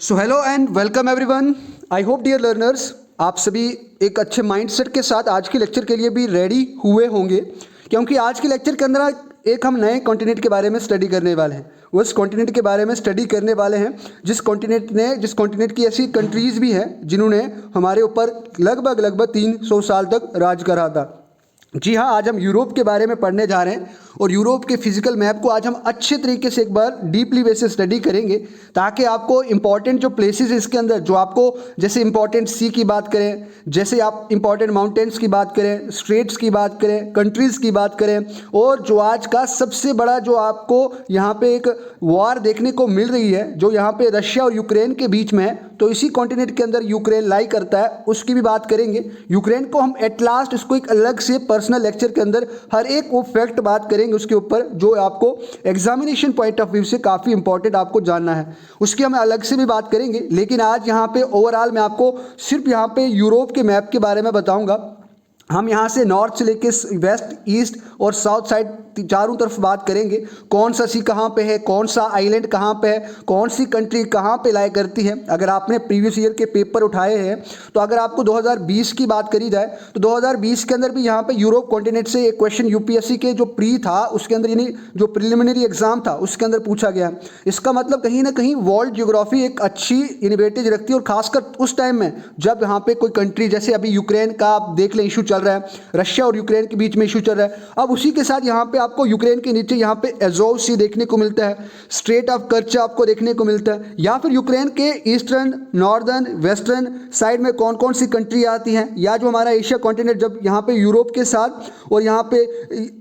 So hello and welcome everyone. I hope dear learners आप सभी एक अच्छे माइंडसेट के साथ आज के लेक्चर के लिए भी रेडी हुए होंगे, क्योंकि आज के लेक्चर के अंदर एक हम नए कॉन्टिनेंट के बारे में स्टडी करने वाले हैं। उस कॉन्टिनेंट के बारे में स्टडी करने वाले हैं जिस कॉन्टिनेंट की ऐसी कंट्रीज़ भी हैं जिन्होंने हमारे ऊपर लगभग 300 साल तक राज करा था। जी हाँ, आज हम यूरोप के बारे में पढ़ने जा रहे हैं और यूरोप के फिजिकल मैप को आज हम अच्छे तरीके से एक बार डीपली वे से स्टडी करेंगे, ताकि आपको इंपॉर्टेंट जो प्लेसेस है इसके अंदर, जो आपको जैसे इंपॉर्टेंट सी की बात करें, जैसे आप इंपॉर्टेंट माउंटेन्स की बात करें, स्ट्रेट्स की बात करें, कंट्रीज़ की बात करें, और जो आज का सबसे बड़ा जो आपको यहाँ पे एक वॉर देखने को मिल रही है जो यहाँ पे रशिया और यूक्रेन के बीच में है, तो इसी कॉन्टिनेंट के अंदर यूक्रेन लाई करता है, उसकी भी बात करेंगे। यूक्रेन को हम एट लास्ट इसको एक अलग से पर्सनल लेक्चर के अंदर हर एक वो फैक्ट बात करेंगे उसके ऊपर, जो आपको एग्जामिनेशन पॉइंट ऑफ व्यू से काफ़ी इंपॉर्टेंट आपको जानना है, उसकी हम अलग से भी बात करेंगे। लेकिन आज यहाँ पे ओवरऑल मैं आपको सिर्फ यहाँ पे यूरोप के मैप के बारे में बताऊँगा। हम यहाँ से नॉर्थ से लेके वेस्ट, ईस्ट और साउथ साइड चारों तरफ बात करेंगे। कौन सा सी कहाँ पे है, कौन सा आइलैंड कहाँ पे है, कौन सी कंट्री कहाँ पे लाई करती है। अगर आपने प्रीवियस ईयर के पेपर उठाए हैं तो अगर आपको 2020 की बात करी जाए तो 2020 के अंदर भी यहाँ पे यूरोप कॉन्टिनेंट से एक क्वेश्चन यूपीएससी के जो प्री था उसके अंदर, यानी जो प्रिलिमिनरी एग्जाम था उसके अंदर पूछा गया। इसका मतलब कहीं ना कहीं वर्ल्ड ज्योग्राफी एक अच्छी इनिवेटेज रखती है, और खासकर उस टाइम में जब यहाँ पे कोई कंट्री, जैसे अभी यूक्रेन का आप देख लें इशू चल रहा है, रशिया और यूक्रेन के बीच में इशू चल रहा है। अब उसी के साथ यहाँ पे आपको यूक्रेन के नीचे यहाँ पे एजोव सी देखने को मिलता है, स्ट्रेट ऑफ कर्च आपको देखने को मिलता है, या फिर यूक्रेन के ईस्टर्न, नॉर्दर्न, वेस्टर्न साइड में कौन कौन सी कंट्री आती हैं, या जो हमारा एशिया कॉन्टिनेंट जब यहाँ पे यूरोप के साथ और यहाँ पे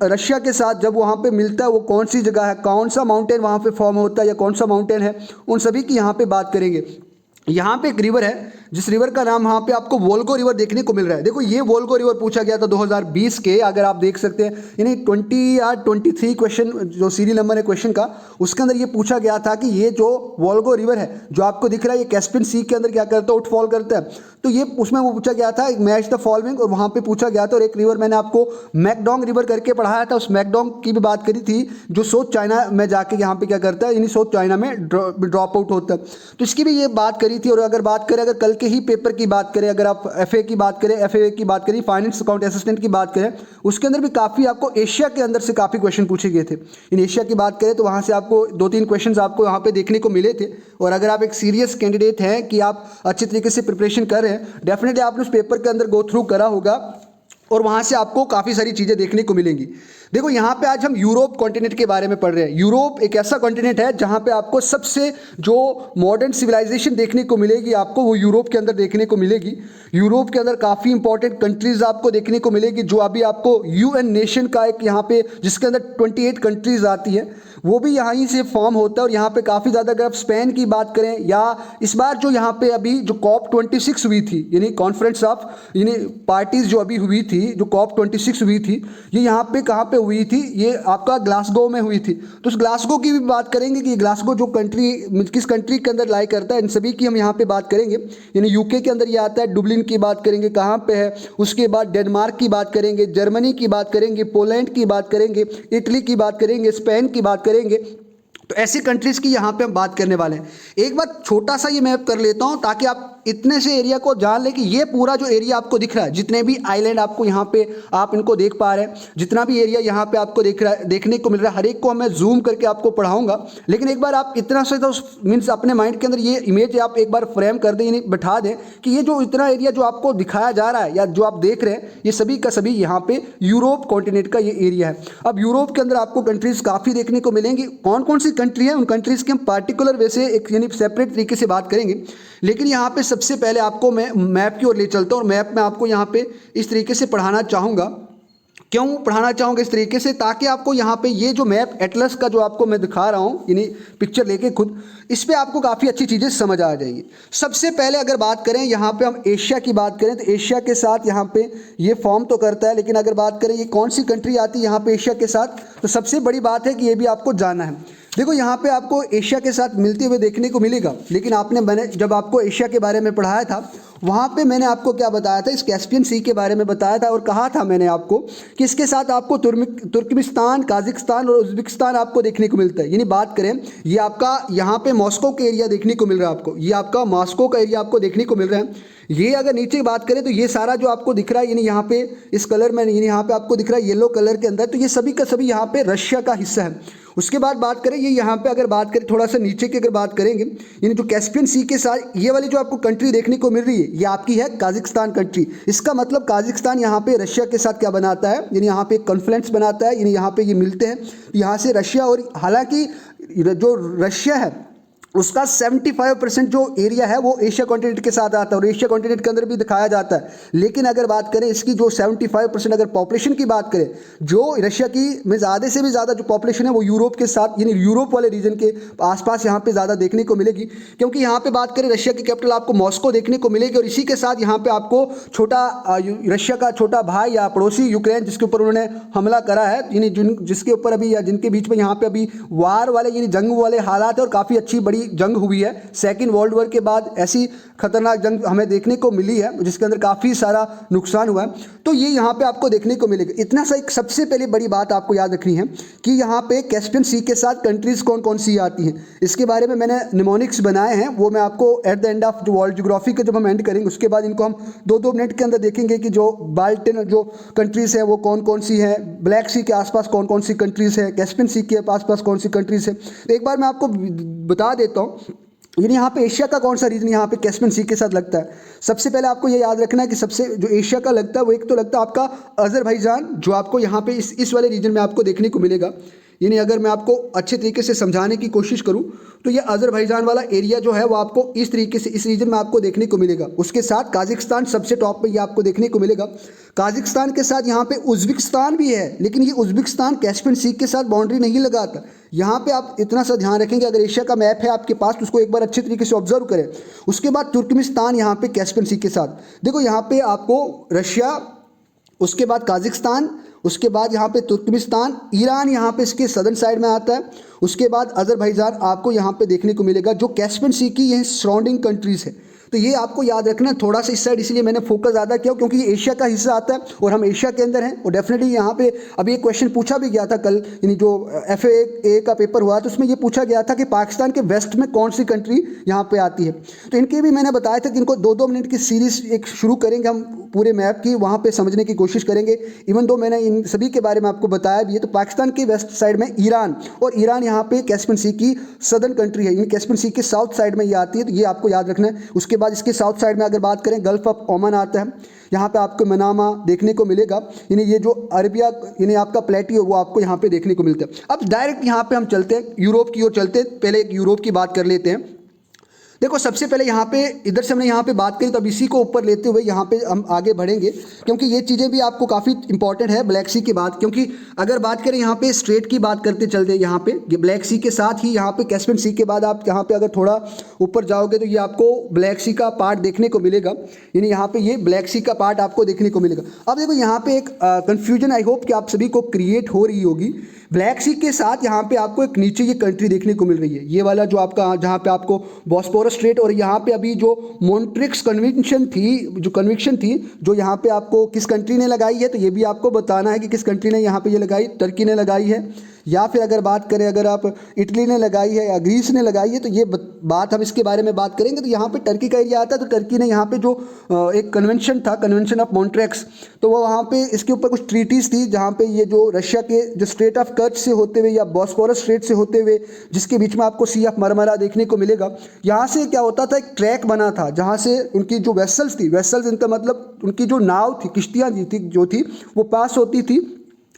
रशिया के साथ जब वहाँ पे मिलता है वो कौन सी जगह है, कौन सा माउंटेन वहाँ पे फॉर्म होता है या कौन सा माउंटेन है, उन सभी की यहाँ पे बात करेंगे। यहाँ पे एक रिवर है जिस रिवर का नाम यहाँ पे आपको वोल्गो रिवर देखने को मिल रहा है। देखो ये वोल्गो रिवर पूछा गया था 2020 के, अगर आप देख सकते हैं, यानी 20 या 23 क्वेश्चन जो सीरियल नंबर है क्वेश्चन का, उसके अंदर ये पूछा गया था कि ये जो वोल्गो रिवर है जो आपको दिख रहा है ये कैस्पियन सी के अंदर क्या करता है, आउटफॉल करता है। तो ये उसमें वो पूछा गया था मैच द फॉलोइंग, और वहाँ पे पूछा गया था। और एक रिवर मैंने आपको मैकडोंग रिवर करके पढ़ाया था, उस मैकडोंग की भी बात करी थी जो साउथ चाइना में जाके यहाँ पे क्या करता है, यानी साउथ चाइना में ड्रॉप आउट होता है, तो इसकी भी ये बात करी थी। और अगर बात करें, अगर कल के ही पेपर की बात करें, अगर आप एफए की बात करें, एफए की बात करें, फाइनेंस अकाउंट असिस्टेंट की बात करें, उसके अंदर भी काफ़ी आपको एशिया के अंदर से काफ़ी क्वेश्चन पूछे गए थे। इन एशिया की बात करें तो वहाँ से आपको 2-3 क्वेश्चन आपको यहाँ पे देखने को मिले थे। और अगर आप एक सीरियस कैंडिडेट हैं कि आप अच्छी तरीके से प्रिपरेशन कर रहे हैं, डेफिनेटली आपने उस पेपर के अंदर गो थ्रू करा होगा और वहाँ से आपको काफ़ी सारी चीज़ें देखने को मिलेंगी। देखो यहाँ पे आज हम यूरोप कॉन्टिनेंट के बारे में पढ़ रहे हैं। यूरोप एक ऐसा कॉन्टिनेंट है जहाँ पे आपको सबसे जो मॉडर्न सिविलाइजेशन देखने को मिलेगी, आपको वो यूरोप के अंदर देखने को मिलेगी। यूरोप के अंदर काफ़ी इंपॉर्टेंट कंट्रीज़ आपको देखने को मिलेगी, जो अभी आपको यूएन नेशन का एक यहाँ पे जिसके अंदर 28 कंट्रीज़ आती हैं, वो भी यहीं से फॉर्म होता है। और यहाँ पे काफ़ी ज़्यादा, अगर आप स्पेन की बात करें, या इस बार जो यहाँ पे अभी जो COP26 हुई थी, यानी कॉन्फ्रेंस ऑफ यानी पार्टीज़ जो अभी हुई थी, जो COP26 हुई थी, ये यहाँ पे कहाँ पे हुई थी, ये आपका ग्लासगो में हुई थी। तो उस ग्लासगो की भी बात करेंगे कि ग्लासगो जो कंट्री किस कंट्री के अंदर लाई करता है, इन सभी की हम यहाँ पे बात करेंगे। यानी यूके के अंदर ये आता है। डुबलिन की बात करेंगे कहाँ पे है, उसके बाद डेनमार्क की बात करेंगे, जर्मनी की बात करेंगे, पोलैंड की बात करेंगे, इटली की बात करेंगे, स्पेन की बात करेंगे। तो ऐसी कंट्रीज़ की यहाँ पे हम बात करने वाले हैं। एक बार छोटा सा ये मैप कर लेता हूँ ताकि आप इतने से एरिया को जान लें कि ये पूरा जो एरिया आपको दिख रहा है, जितने भी आइलैंड आपको यहाँ पे आप इनको देख पा रहे हैं, जितना भी एरिया यहाँ पे आपको देखने को मिल रहा है, हर एक को मैं जूम करके आपको पढ़ाऊंगा। लेकिन एक बार आप इतना से तो मीन्स अपने माइंड के अंदर ये इमेज आप एक बार फ्रेम कर दें, यानी बैठा दें कि ये जो इतना एरिया जो आपको दिखाया जा रहा है या जो आप देख रहे हैं, ये सभी का सभी यहाँ पे यूरोप कॉन्टिनेंट का ये एरिया है। अब यूरोप के अंदर आपको कंट्रीज़ काफ़ी देखने को मिलेंगी। कौन कौन सी कंट्री है, उन कंट्रीज़ की हम पार्टिकुलर वे से एक यानी सेपरेट तरीके से बात करेंगे। लेकिन यहाँ पे सबसे पहले आपको मैं मैप की ओर ले चलता हूँ, और मैप में आपको यहाँ पे इस तरीके से पढ़ाना चाहूँगा। क्यों पढ़ाना चाहूँगा इस तरीके से, ताकि आपको यहाँ पे ये जो मैप एटलस का जो आपको मैं दिखा रहा हूँ, यानी पिक्चर लेके खुद, इस पे आपको काफ़ी अच्छी चीज़ें समझ आ जाएगी। सबसे पहले अगर बात करें यहाँ पे हम एशिया की बात करें तो एशिया के साथ यहाँ पे ये फॉर्म तो करता है, लेकिन अगर बात करें ये कौन सी कंट्री आती है यहाँ पे एशिया के साथ, तो सबसे बड़ी बात है कि ये भी आपको जानना है। देखो यहाँ पे आपको एशिया के साथ मिलते हुए देखने को मिलेगा, लेकिन मैंने जब आपको एशिया के बारे में पढ़ाया था वहाँ पे मैंने आपको क्या बताया था, इस कैस्पियन सी के बारे में बताया था और कहा था मैंने आपको कि इसके साथ आपको तुर्कमेनिस्तान, काजाकिस्तान और उज्बेकिस्तान आपको देखने को मिलता है। यानी बात करें, ये आपका यहाँ पे मॉस्को का एरिया देखने को मिल रहा है आपको, ये आपका मॉस्को का एरिया आपको देखने को मिल रहा है। ये अगर नीचे बात करें तो ये सारा जो आपको दिख रहा है, यानी यहाँ पे इस कलर में, यानी यहाँ पे आपको दिख रहा है येलो कलर के अंदर, तो ये सभी का सभी यहाँ पे रशिया का हिस्सा है। उसके बाद बात करें, ये यहाँ पे अगर बात करें थोड़ा सा नीचे की अगर बात करेंगे, यानी जो कैस्पियन सी के साथ ये वाली जो आपको कंट्री देखने को मिल रही है, ये आपकी है काजाकिस्तान कंट्री। इसका मतलब काजाकिस्तान यहाँ पे रशिया के साथ क्या बनाता है, यानी यहाँ पे एक कॉन्फ्लुएंस बनाता है, यानी यहाँ पे ये मिलते हैं यहाँ से रशिया। और हालांकि जो रशिया है उसका 75% जो एरिया है वो एशिया कॉन्टिनेंट के साथ आता है और एशिया कॉन्टिनेंट के अंदर भी दिखाया जाता है। लेकिन अगर बात करें इसकी जो 75% अगर पॉपुलेशन की बात करें, जो रशिया की में ज़्यादा से भी ज़्यादा जो पॉपुलेशन है वो यूरोप के साथ, यानी यूरोप वाले रीजन के आसपास यहाँ पे ज़्यादा देखने को मिलेगी। क्योंकि यहाँ पे बात करें रशिया की कैपिटल आपको मॉस्को देखने को मिलेगी और इसी के साथ यहाँ पे आपको रशिया का छोटा भाई या पड़ोसी यूक्रेन, जिसके ऊपर उन्होंने हमला करा है, यानी जिसके ऊपर अभी या जिनके बीच में यहाँ पे अभी वार वाले यानी जंग वाले हालात है और काफ़ी अच्छी बड़ी जंग हुई है। सेकेंड वर्ल्ड वॉर के बाद ऐसी खतरनाक जंग हमें देखने को मिली है जिसके अंदर काफ़ी सारा नुकसान हुआ है। तो ये यहाँ पे आपको देखने को मिलेगा। इतना सा एक सबसे पहले बड़ी बात आपको याद रखनी है कि यहाँ पे कैस्पियन सी के साथ कंट्रीज कौन कौन सी आती हैं, इसके बारे में मैंने निमोनिक्स बनाए हैं, वो मैं आपको एट द एंड ऑफ जो वर्ल्ड ज्योग्राफी का जब हम एंड करेंगे उसके बाद इनको हम 2-2 मिनट के अंदर देखेंगे कि जो बाल्टन जो कंट्रीज़ हैं वो कौन कौन सी हैं, ब्लैक सी के आसपास कौन कौन सी कंट्रीज़ हैं, कैस्पियन सी के आसपास कौन सी कंट्रीज़ हैं। तो एक बार मैं आपको बता देता हूँ, यानी यहाँ पे एशिया का कौन सा रीजन यहाँ पे कैस्पियन सी के साथ लगता है। सबसे पहले आपको ये याद रखना है कि सबसे जो एशिया का लगता है वो एक तो लगता है आपका अजरबैजान, जो आपको यहाँ पे इस वाले रीजन में आपको देखने को मिलेगा। यानी अगर मैं आपको अच्छे तरीके से समझाने की कोशिश करूं तो ये अजरबैजान वाला एरिया जो है वो आपको इस तरीके से इस रीजन में आपको देखने को मिलेगा। उसके साथ काजाकिस्तान सबसे टॉप पे ये आपको देखने को मिलेगा। काजाकिस्तान के साथ यहाँ पे उज्बेकिस्तान भी है, लेकिन ये उज्बेकिस्तान कैस्पियन सी के साथ बाउंड्री नहीं लगाता। यहाँ पे आप इतना सा ध्यान रखेंगे, अगर एशिया का मैप है आपके पास तो उसको एक बार अच्छे तरीके से ऑब्जर्व करें। उसके बाद तुर्कमेनिस्तान यहाँ पे कैस्पियन सी के साथ, देखो यहाँ पे आपको रशिया, उसके बाद काजाकिस्तान, उसके बाद यहाँ पे तुर्कमेनिस्तान, ईरान यहाँ पे इसके सदर्न साइड में आता है। उसके बाद अजरबैजान आपको यहाँ पे देखने को मिलेगा, जो कैस्पियन सी की ये सराउंडिंग कंट्रीज़ है। तो ये आपको याद रखना है थोड़ा सा इस साइड, इसलिए मैंने फोकस ज़्यादा किया क्योंकि ये एशिया का हिस्सा आता है और हम एशिया के अंदर हैं। और डेफिनेटली यहाँ पे अभी एक क्वेश्चन पूछा भी गया था कल, यानी जो FAA का पेपर हुआ तो उसमें ये पूछा गया था कि पाकिस्तान के वेस्ट में कौन सी कंट्री यहाँ पे आती है। तो इनके भी मैंने बताया था कि इनको 2-2 मिनट की सीरीज़ एक शुरू करेंगे हम पूरे मैप की, वहाँ पे समझने की कोशिश करेंगे। इवन दो मैंने इन सभी के बारे में आपको बताया भी है। तो पाकिस्तान के वेस्ट साइड में ईरान, और ईरान यहाँ पे कैस्पियन सी की सदर्न कंट्री है, इन कैस्पियन सी के साउथ साइड में ये आती है, तो ये आपको याद रखना है। उसके बाद इसके साउथ साइड में अगर बात करें गल्फ ऑफ ओमान आता है, यहाँ पे आपको मनामा देखने को मिलेगा, यानी ये जो अरबिया यानी आपका प्लेटियो वो आपको यहाँ पे देखने को मिलता है। अब डायरेक्ट यहाँ पे हम चलते हैं यूरोप की ओर चलते हैं। पहले एक यूरोप की बात कर लेते हैं। देखो सबसे पहले यहाँ पे इधर से हमने यहाँ पे बात करी, तो अब इसी को ऊपर लेते हुए यहाँ पे हम आगे बढ़ेंगे क्योंकि ये चीज़ें भी आपको काफ़ी इंपॉर्टेंट है ब्लैक सी की बात। क्योंकि अगर बात करें यहाँ पे स्ट्रेट की बात करते चलते यहाँ पे ब्लैक सी के साथ ही यहाँ पे कैस्पियन सी के बाद आप यहाँ पे अगर थोड़ा ऊपर जाओगे तो ये आपको ब्लैक सी का पार्ट देखने को मिलेगा, यानी यहाँ पे ये ब्लैक सी का पार्ट आपको देखने को मिलेगा। अब देखो यहाँ पे एक कन्फ्यूजन आई होप कि आप सभी को क्रिएट हो रही होगी। ब्लैक सी के साथ यहाँ पे आपको एक नीचे ये कंट्री देखने को मिल रही है, ये वाला जो आपका जहाँ पे आपको बॉस्फोरस स्ट्रेट, और यहाँ पे अभी जो मॉन्ट्रिक्स कन्वेंशन थी जो यहाँ पे आपको किस कंट्री ने लगाई है, तो ये भी आपको बताना है कि किस कंट्री ने यहाँ पे ये लगाई। टर्की ने लगाई है, या फिर अगर बात करें अगर आप इटली ने लगाई है या ग्रीस ने लगाई है, तो ये बात हम इसके बारे में बात करेंगे। तो यहाँ पे टर्की का एरिया आता है, तो टर्की ने यहाँ पे जो एक कन्वेंशन था, कन्वेंशन ऑफ मॉन्ट्रेक्स, तो वो वहाँ पे इसके ऊपर कुछ ट्रीटीज़ थी जहाँ पे ये जो रशिया के जो स्ट्रेट ऑफ कर्च से होते हुए या बॉस्फोरस स्ट्रेट से होते हुए, जिसके बीच में आपको सी ऑफ मरमरा देखने को मिलेगा, यहाँ से क्या होता था एक ट्रैक बना था जहाँ से उनकी जो वेसल्स थी, वेसल्स इनका मतलब उनकी जो नाव थी, किश्तियाँ जो थी वो पास होती थी,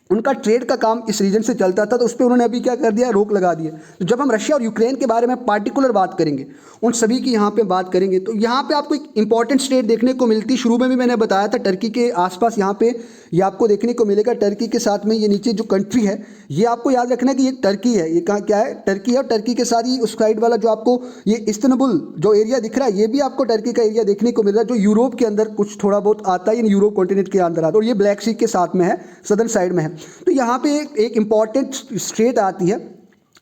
उनका ट्रेड का काम इस रीजन से चलता था। तो उस पर उन्होंने अभी क्या कर दिया, रोक लगा दिया। तो जब हम रशिया और यूक्रेन के बारे में पार्टिकुलर बात करेंगे, उन सभी की यहाँ पे बात करेंगे, तो यहाँ पे आपको एक इंपॉर्टेंट स्टेट देखने को मिलती, शुरू में भी मैंने बताया था टर्की के आसपास यहाँ पे ये आपको देखने को मिलेगा। टर्की के साथ में ये नीचे जो कंट्री है ये आपको याद रखना है कि ये टर्की है, ये कहाँ क्या है, टर्की है। और टर्की के साथ ही उस साइड वाला जो आपको ये इस्तांबुल जो एरिया दिख रहा है, ये भी आपको टर्की का एरिया देखने को मिल रहा है, जो यूरोप के अंदर कुछ थोड़ा बहुत आता है, यानी यूरोप कॉन्टिनेंट के अंदर आता है, और ये ब्लैक सी के साथ में है, सदर्न साइड में है। तो यहाँ पे एक इंपॉर्टेंट स्ट्रेट आती है,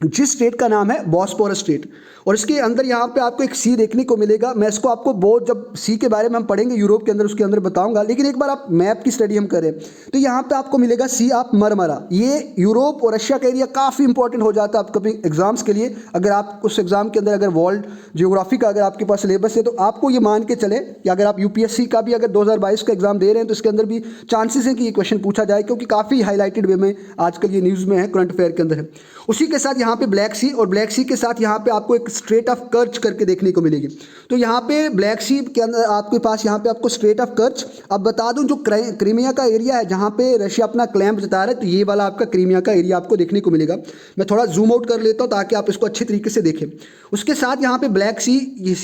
जिस स्टेट का नाम है बॉस्पोरस स्टेट। और इसके अंदर यहाँ पे आपको एक सी देखने को मिलेगा। मैं इसको आपको बहुत, जब सी के बारे में हम पढ़ेंगे यूरोप के अंदर, उसके अंदर बताऊंगा, लेकिन एक बार आप मैप की स्टडी हम करें तो यहाँ पे आपको मिलेगा सी ऑफ मरमरा। ये यूरोप और रशिया का एरिया काफ़ी इंपॉर्टेंट हो जाता है आपके एग्जाम्स के लिए। अगर आप उस एग्जाम के अंदर अगर वर्ल्ड जियोग्राफी का अगर आपके पास सिलेबस है तो आपको ये मान के चले कि अगर आप यूपीएससी का भी अगर 2022 का एग्जाम दे रहे हैं तो इसके अंदर भी चांसेस है कि ये क्वेश्चन पूछा जाए, क्योंकि काफ़ी हाईलाइटेड वे में आजकल ये न्यूज़ में है, करंट अफेयर के अंदर है। उसी के साथ यहाँ पे ब्लैक सी, और ब्लैक सी के साथ यहाँ पे आपको एक स्ट्रेट ऑफ कर्च करके देखने को मिलेगी। तो यहाँ पे ब्लैक सी के अंदर आपके पास यहाँ पे आपको स्ट्रेट ऑफ कर्च। अब बता दूं जो क्रीमिया का एरिया है जहाँ पे रशिया अपना क्लेम जता रहा है, तो ये वाला आपका क्रीमिया का एरिया आपको देखने को मिलेगा। मैं थोड़ा जूम आउट कर लेता हूँ ताकि आप इसको अच्छे तरीके से देखें। उसके साथ यहाँ पे ब्लैक सी,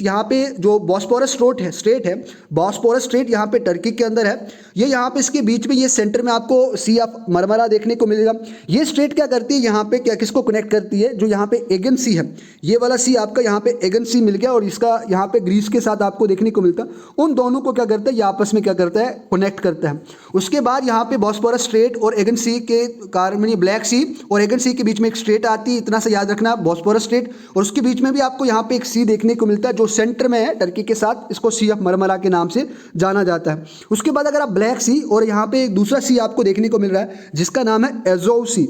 यहाँ पे जो बॉस्पोरस स्ट्रेट है, बॉस्पोरस स्ट्रेट यहाँ पे टर्की के अंदर है। ये यहाँ पे इसके बीच में ये सेंटर में आपको सी ऑफ मरमरा देखने को मिलेगा। ये स्ट्रेट क्या करती है, यहाँ पे क्या किसको कनेक्ट करती है, जो यहाँ पे एगन सी है, ये वाला सी आपका यहाँ पे एगन सी मिल गया और इसका यहाँ पे ग्रीस के साथ आपको देखने को मिलता है। उन दोनों को क्या करता है, ये आपस में क्या करता है, कनेक्ट करता है। उसके बाद यहाँ पे बॉस्पोरस स्ट्रेट और एगन सी के कारण, ब्लैक सी और एगन सी के बीच में एक स्ट्रेट आती है, इतना सा याद रखना, बॉस्पोरस स्ट्रेट, और उसके बीच में भी आपको यहाँ पे एक सी देखने को मिलता है जो सेंटर में है टर्की के साथ, इसको सी ऑफ मरमरा के नाम से जाना जाता है। उसके बाद अगर आप ब्लैक सी और यहाँ पे एक दूसरा सी आपको देखने को मिल रहा है जिसका नाम है एज़ोव सी,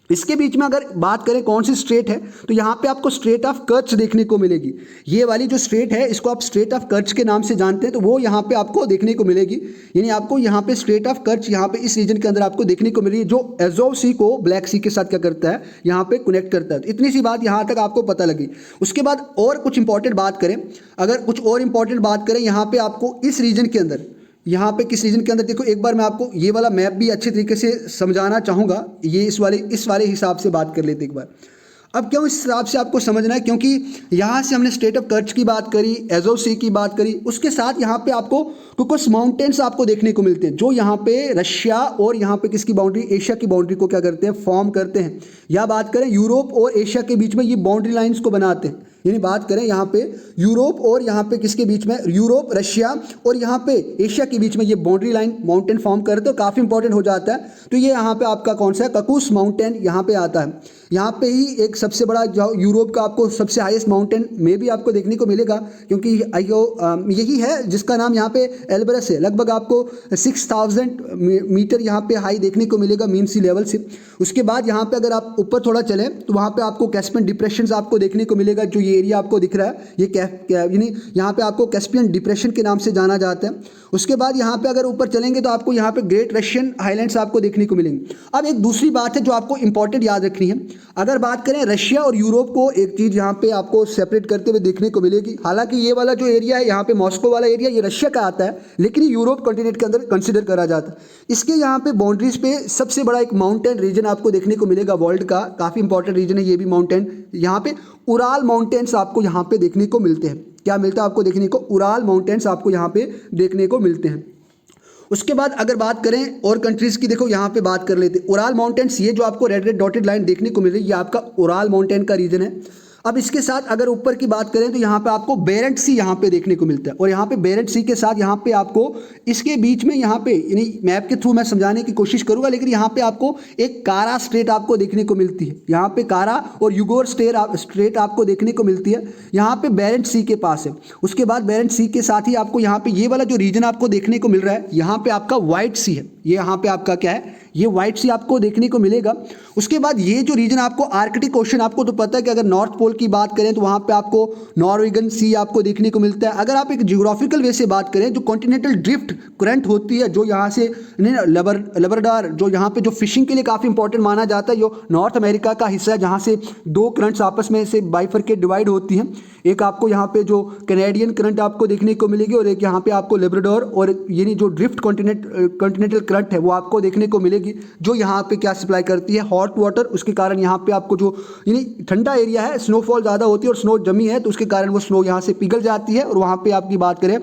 इसके बीच में अगर बात करें कौन सी स्ट्रेट है तो यहाँ पे आपको स्ट्रेट ऑफ कर्च देखने को मिलेगी। ये वाली जो स्ट्रेट है इसको आप स्ट्रेट ऑफ कर्च के नाम से जानते हैं, तो वो यहाँ पे आपको देखने को मिलेगी। यानी आपको यहाँ पे स्ट्रेट ऑफ कर्च यहाँ पे इस रीजन के अंदर आपको देखने को मिलेगी, जो एज़ोव सी को ब्लैक सी के साथ क्या करता है, यहाँ पे कनेक्ट करता है। इतनी सी बात यहाँ तक आपको पता लगी। उसके बाद और कुछ इंपॉर्टेंट बात करें, अगर कुछ और इंपॉर्टेंट बात करें यहाँ पे आपको इस रीजन के अंदर, यहाँ पे किस रीजन के अंदर, देखो एक बार मैं आपको ये वाला मैप भी अच्छे तरीके से समझाना चाहूँगा। ये इस वाले हिसाब से बात कर लेते एक बार। अब क्यों इस हिसाब से आपको समझना है, क्योंकि यहाँ से हमने स्टेट ऑफ कर्च की बात करी, एज़ोव सी की बात करी, उसके साथ यहाँ पे आपको कुछ माउंटेन्स आपको देखने को मिलते हैं जो यहाँ पे रशिया और यहाँ पे किसकी बाउंड्री, एशिया की बाउंड्री को क्या करते हैं, फॉर्म करते हैं। या बात करें यूरोप और एशिया के बीच में ये बाउंड्री लाइंस को बनाते हैं। यानी बात करें यहाँ पे यूरोप और यहाँ पे किसके बीच में, यूरोप, रशिया और यहाँ पे एशिया के बीच में ये बाउंड्री लाइन माउंटेन फॉर्म करते हैं, काफ़ी इंपॉर्टेंट हो जाता है। तो ये यहाँ पे आपका कौन सा है, ककुस माउंटेन यहाँ पे आता है। यहाँ पे ही एक सबसे बड़ा जो यूरोप का आपको सबसे हाईएस्ट माउंटेन में भी आपको देखने को मिलेगा, क्योंकि यही है जिसका नाम यहाँ पे एल्बरस है। लगभग आपको 6000 मीटर यहाँ पे हाई देखने को मिलेगा मीन सी लेवल से। उसके बाद यहाँ पे अगर आप ऊपर थोड़ा चलें तो वहाँ पे आपको कैस्पियन डिप्रेशन आपको देखने को मिलेगा। जो ये एरिया आपको दिख रहा है ये यानी यहाँ पे आपको कैस्पियन डिप्रेशन के नाम से जाना जाता है। उसके बाद यहाँ पे अगर ऊपर चलेंगे तो आपको यहाँ पे ग्रेट रशियन हाईलैंड्स आपको देखने को मिलेंगे। अब एक दूसरी बात है जो आपको इंपॉर्टेंट याद रखनी है, अगर बात करें रशिया और यूरोप को, एक चीज़ यहाँ पे आपको सेपरेट करते हुए देखने को मिलेगी। हालांकि ये वाला जो एरिया है यहाँ पे मॉस्को वाला एरिया ये रशिया का आता है, लेकिन ये यूरोप कॉन्टिनेंट के अंदर कंसिडर करा जाता है। इसके यहाँ पे बाउंड्रीज पे सबसे बड़ा एक माउंटेन रीजन आपको देखने को मिलेगा वर्ल्ड का, काफ़ी इंपॉर्टेंट रीजन है ये भी माउंटेन। यहाँ पे उराल माउंटेन्स आपको यहाँ पे देखने को मिलते हैं। क्या मिलता है आपको देखने को, उराल माउंटेन्स आपको यहाँ पे देखने को मिलते हैं। उसके बाद अगर बात करें और कंट्रीज़ की, देखो यहाँ पे बात कर लेते हैं उराल माउंटेन्स, ये जो आपको रेड रेड डॉटेड लाइन देखने को मिल रही है ये आपका उराल माउंटेन का रीजन है। अब इसके साथ अगर ऊपर की बात करें तो यहाँ पे आपको बेरेंट सी यहाँ पे देखने को मिलता है, और यहाँ पे बेरेंट सी के साथ यहाँ पे आपको इसके बीच में यहाँ पे, यानी मैप के थ्रू मैं समझाने की कोशिश करूँगा, लेकिन यहाँ पे आपको एक कारा स्ट्रेट आपको देखने को मिलती है। यहाँ पे कारा और युगोर स्ट्रेट आपको देखने को मिलती है, यहाँ पे बेरेंट सी के पास है। उसके बाद बेरेंट सी के साथ ही आपको यहाँ पे ये वाला जो रीजन आपको देखने को मिल रहा है, यहाँ पे आपका व्हाइट सी है। ये यहाँ पे आपका क्या है, ये व्हाइट सी आपको देखने को मिलेगा। उसके बाद ये जो रीजन आपको आर्कटिक ओशन, आपको तो पता है कि अगर नॉर्थ पोल की बात करें तो वहाँ पे आपको नॉर्वेगन सी आपको देखने को मिलता है। अगर आप एक जियोग्राफिकल वे से बात करें, जो कॉन्टिनेंटल ड्रिफ्ट करंट होती है, जो यहाँ से लबरडार, जो यहाँ पे जो फिशिंग के लिए काफ़ी इंपॉर्टेंट माना जाता है, जो नॉर्थ अमेरिका का हिस्सा है जहाँ से दो करंट्स आपस में से बाइफरकेट डिवाइड होती हैं। एक आपको यहाँ पे जो कैनेडियन करंट आपको देखने को मिलेगी, और एक यहाँ पे आपको लेब्राडोर और यानी जो ड्रिफ्ट कॉन्टिनेंटल करंट है वो आपको देखने को मिलेगी, जो यहाँ पे क्या सप्लाई करती है, हॉट वाटर। उसके कारण यहाँ पे आपको जो यानी ठंडा एरिया है, स्नोफॉल ज़्यादा होती है और स्नो जमी है, तो उसके कारण वो स्नो यहाँ से पिघल जाती है। और वहाँ पे आपकी बात करें